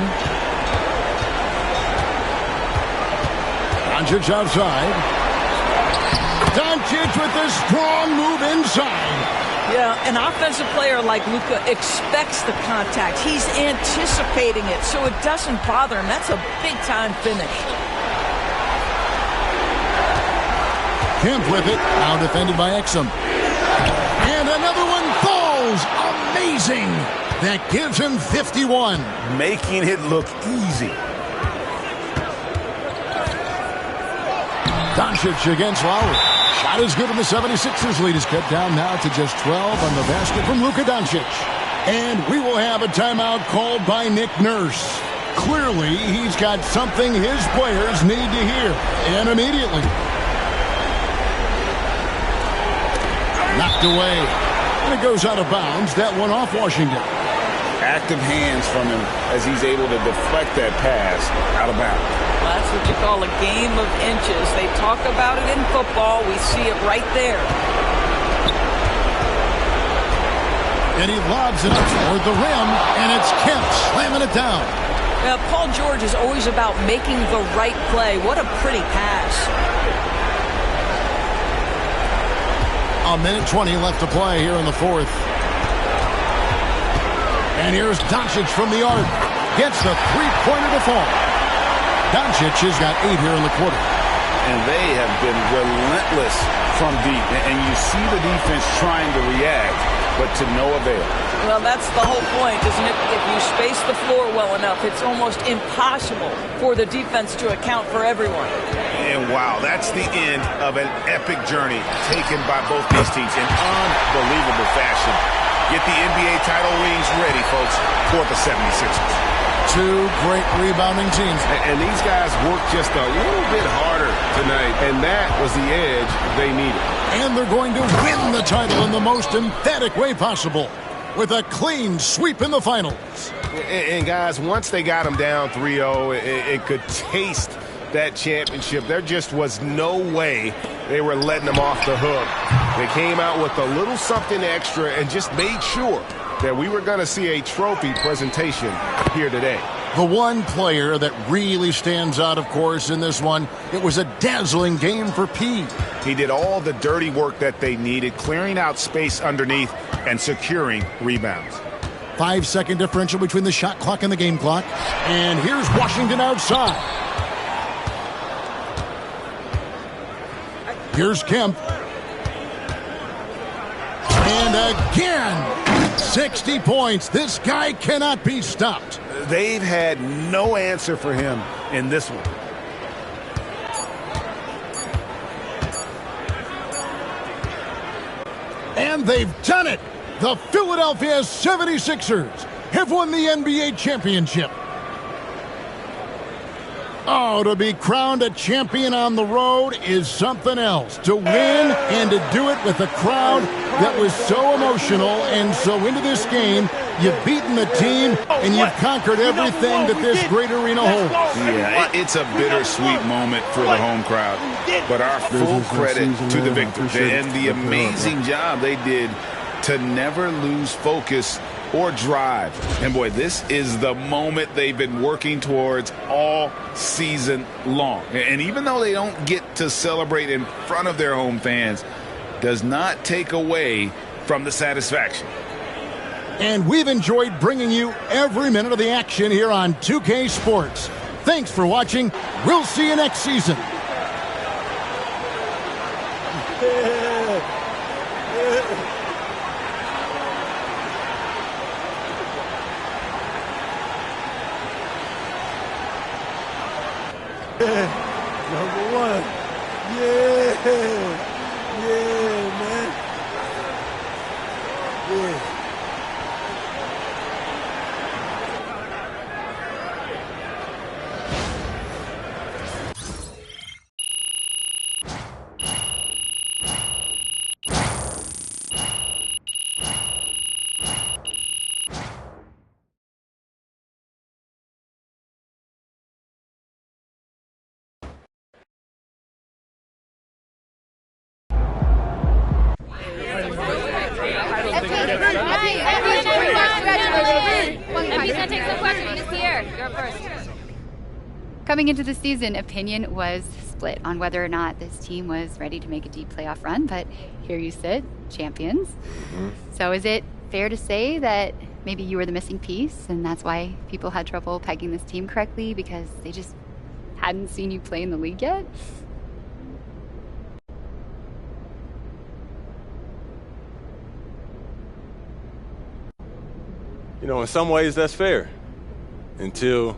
Doncic outside. Doncic with a strong move inside. Yeah, an offensive player like Luka expects the contact. He's anticipating it, so it doesn't bother him. That's a big-time finish. Kemp with it. Now defended by Exum. And another one falls. Amazing. That gives him 51. Making it look easy. Doncic against Lowry. Shot is good, and the 76ers lead is cut down now to just 12 on the basket from Luka Doncic. And we will have a timeout called by Nick Nurse. Clearly, he's got something his players need to hear, and immediately. Knocked away, and it goes out of bounds. That one off Washington. Active hands from him as he's able to deflect that pass out of bounds. Well, that's what you call a game of inches. They talk about it in football. We see it right there. And he lobs it up toward the rim, and it's Kemp slamming it down. Now, Paul George is always about making the right play. What a pretty pass. A minute 20 left to play here in the fourth. And here's Doncic from the arc. Gets the three-pointer to fall. Doncic has got 8 here in the quarter. And they have been relentless from deep. And you see the defense trying to react, but to no avail. Well, that's the whole point, isn't it? If you space the floor well enough, it's almost impossible for the defense to account for everyone. And wow, that's the end of an epic journey taken by both these teams in unbelievable fashion. Get the NBA title rings ready, folks, for the 76ers. Two great rebounding teams. And these guys worked just a little bit harder tonight, and that was the edge they needed. And they're going to win the title in the most emphatic way possible with a clean sweep in the finals. And guys, once they got them down 3-0, it could taste that championship. There just was no way they were letting them off the hook. They came out with a little something extra and just made sure that we were going to see a trophy presentation here today. The one player that really stands out, of course, in this one, it was a dazzling game for P. He did all the dirty work that they needed, clearing out space underneath and securing rebounds. 5-second differential between the shot clock and the game clock. And here's Washington outside. Here's Kemp. And again, 60 points. This guy cannot be stopped. They've had no answer for him in this one. And they've done it. The Philadelphia 76ers have won the NBA championship. Oh, to be crowned a champion on the road is something else. To win and to do it with a crowd that was so emotional and so into this game, you've beaten the team and you've conquered everything that this great arena holds. Yeah, it's a bittersweet moment for the home crowd. But our full credit to the victors and the amazing job they did to never lose focus or drive. And boy, this is the moment they've been working towards all season long. And even though they don't get to celebrate in front of their home fans, does not take away from the satisfaction. And we've enjoyed bringing you every minute of the action here on 2K Sports. Thanks for watching. We'll see you next season. Number one. Yeah. Yeah, man. Coming into the season, opinion was split on whether or not this team was ready to make a deep playoff run, but here you sit, champions. So is it fair to say that maybe you were the missing piece, and that's why people had trouble pegging this team correctly, because they just hadn't seen you play in the league yet? You know, in some ways that's fair. Until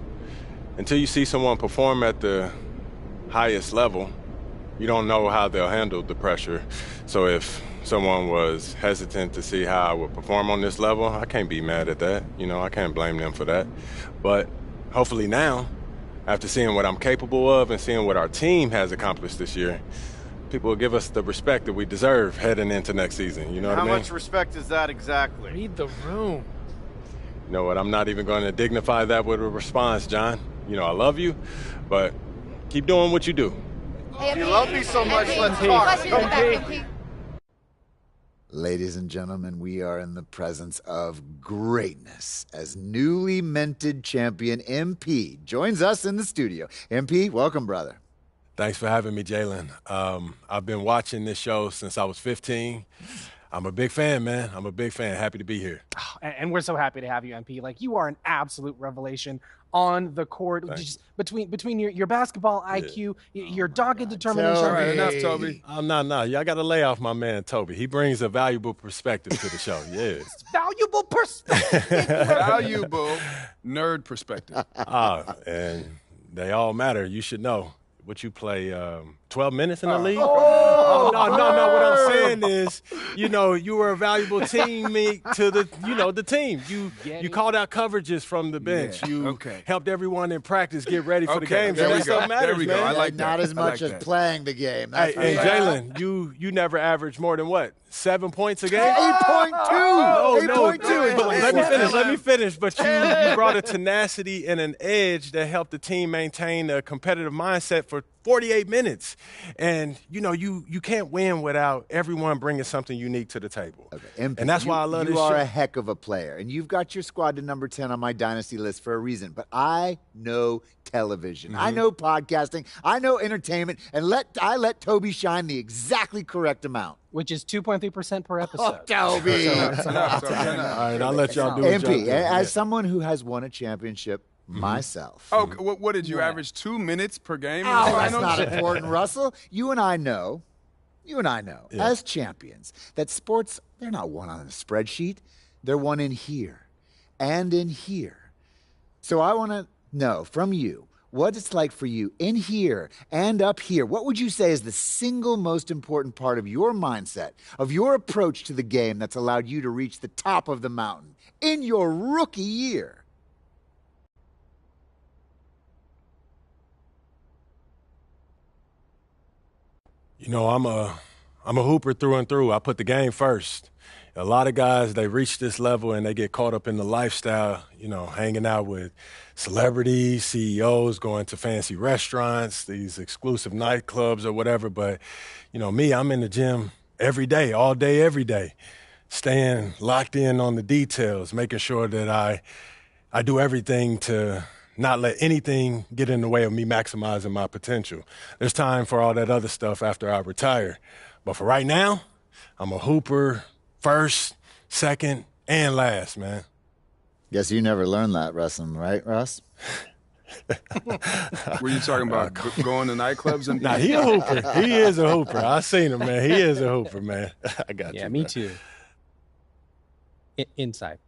you see someone perform at the highest level, you don't know how they'll handle the pressure. So if someone was hesitant to see how I would perform on this level, I can't be mad at that. You know, I can't blame them for that. But hopefully now, after seeing what I'm capable of and seeing what our team has accomplished this year, people will give us the respect that we deserve heading into next season. You know what I mean? How much respect is that exactly? Read the room. You know what? I'm not even going to dignify that with a response, John. You know, I love you, but keep doing what you do. If you love me so much, let's talk. Ladies and gentlemen, we are in the presence of greatness as newly minted champion MP joins us in the studio. MP, welcome, brother. Thanks for having me, Jalen. I've been watching this show since I was 15. I'm a big fan, man. I'm a big fan. Happy to be here. And we're so happy to have you, MP. Like, you are an absolute revelation on the court. Just between your basketball IQ, your dogged determination. All right, enough, Toby. No. Y'all got to lay off my man, Toby. He brings a valuable perspective to the show. Yeah. Valuable perspective. Valuable nerd perspective. And they all matter. You should know. What you play, 12 minutes in the league? No. What I'm saying is, you know, you were a valuable teammate to the team. You called out coverages from the bench. Yeah. You helped everyone in practice get ready for the game. There we go. Matters, there we go. man. I like that. Not as much as playing the game. That's and Jalen, you never averaged more than what? 7 points a game? 8.2. No. Let me finish. But you brought a tenacity and an edge that helped the team maintain a competitive mindset for 48 minutes. And, you know, you can't win without everyone bringing something unique to the table. Okay. And that's why I love this show. You are a heck of a player, and you've got your squad to number 10 on my dynasty list for a reason. But I know television. I know podcasting. I know entertainment. And I let Toby shine the exactly correct amount. Which is 2.3% per episode. Oh, Toby. All right, I'll let y'all do it. MP, as someone who has won a championship myself. Oh, what did you average? 2 minutes per game? Oh, that's not important, Russell. You and I know, as champions, that sports, they're not won on a spreadsheet. They're won in here and in here. So I want to know from you what it's like for you in here and up here. What would you say is the single most important part of your mindset, of your approach to the game that's allowed you to reach the top of the mountain in your rookie year? You know, I'm a hooper through and through. I put the game first. A lot of guys, they reach this level and they get caught up in the lifestyle, you know, hanging out with celebrities, CEOs, going to fancy restaurants, these exclusive nightclubs or whatever. But, you know, me, I'm in the gym every day, all day, every day, staying locked in on the details, making sure that I do everything to not let anything get in the way of me maximizing my potential. There's time for all that other stuff after I retire. But for right now, I'm a hooper first, second, and last, man. Guess you never learned that, wrestling, right, Russ? Were you talking about going to nightclubs? And Nah, he a hooper. He is a hooper. I seen him, man. He is a hooper, man. I got you. Yeah, me too. Inside.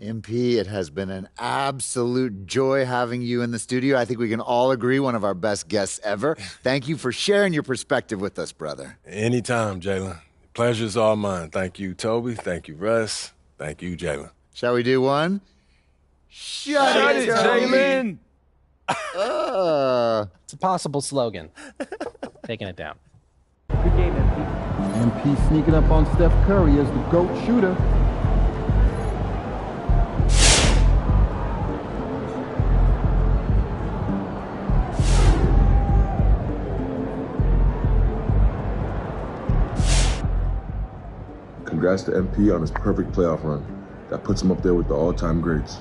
MP, it has been an absolute joy having you in the studio. I think we can all agree one of our best guests ever. Thank you for sharing your perspective with us, brother. Anytime, Jalen. Pleasure's all mine. Thank you, Toby. Thank you, Russ. Thank you, Jalen. Shall we do one? Shut it, Jalen! It's a possible slogan. Taking it down. Good game, MP. MP sneaking up on Steph Curry as the GOAT shooter. congrats to MP on his perfect playoff run. That puts him up there with the all-time greats.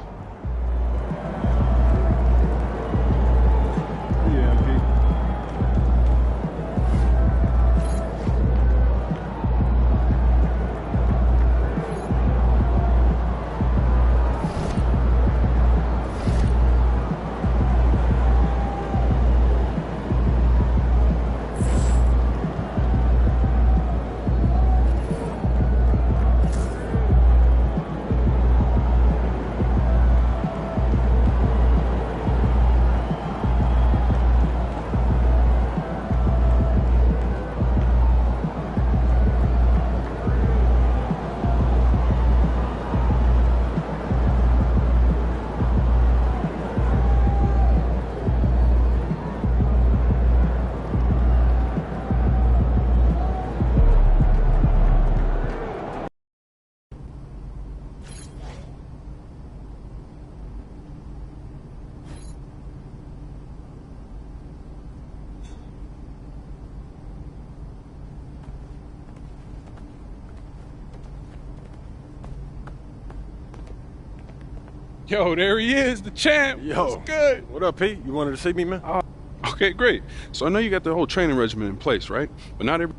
Yo, there he is, the champ. Yo, what's good? What up, Pete? You wanted to see me, man? Okay, great. So I know you got the whole training regimen in place, right? But not every...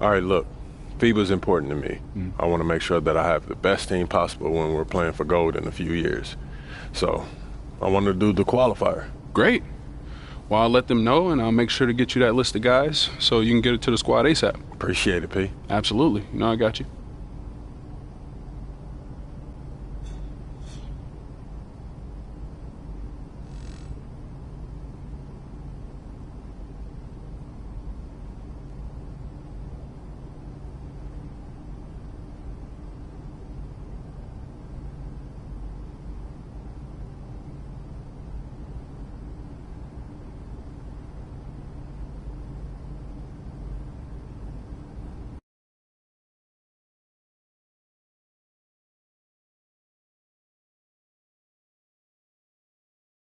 All right, look, FIBA's important to me. I want to make sure that I have the best team possible when we're playing for gold in a few years. So I want to do the qualifier. Great. Well, I'll let them know, and I'll make sure to get you that list of guys so you can get it to the squad ASAP. Appreciate it, P. Absolutely. You know I got you.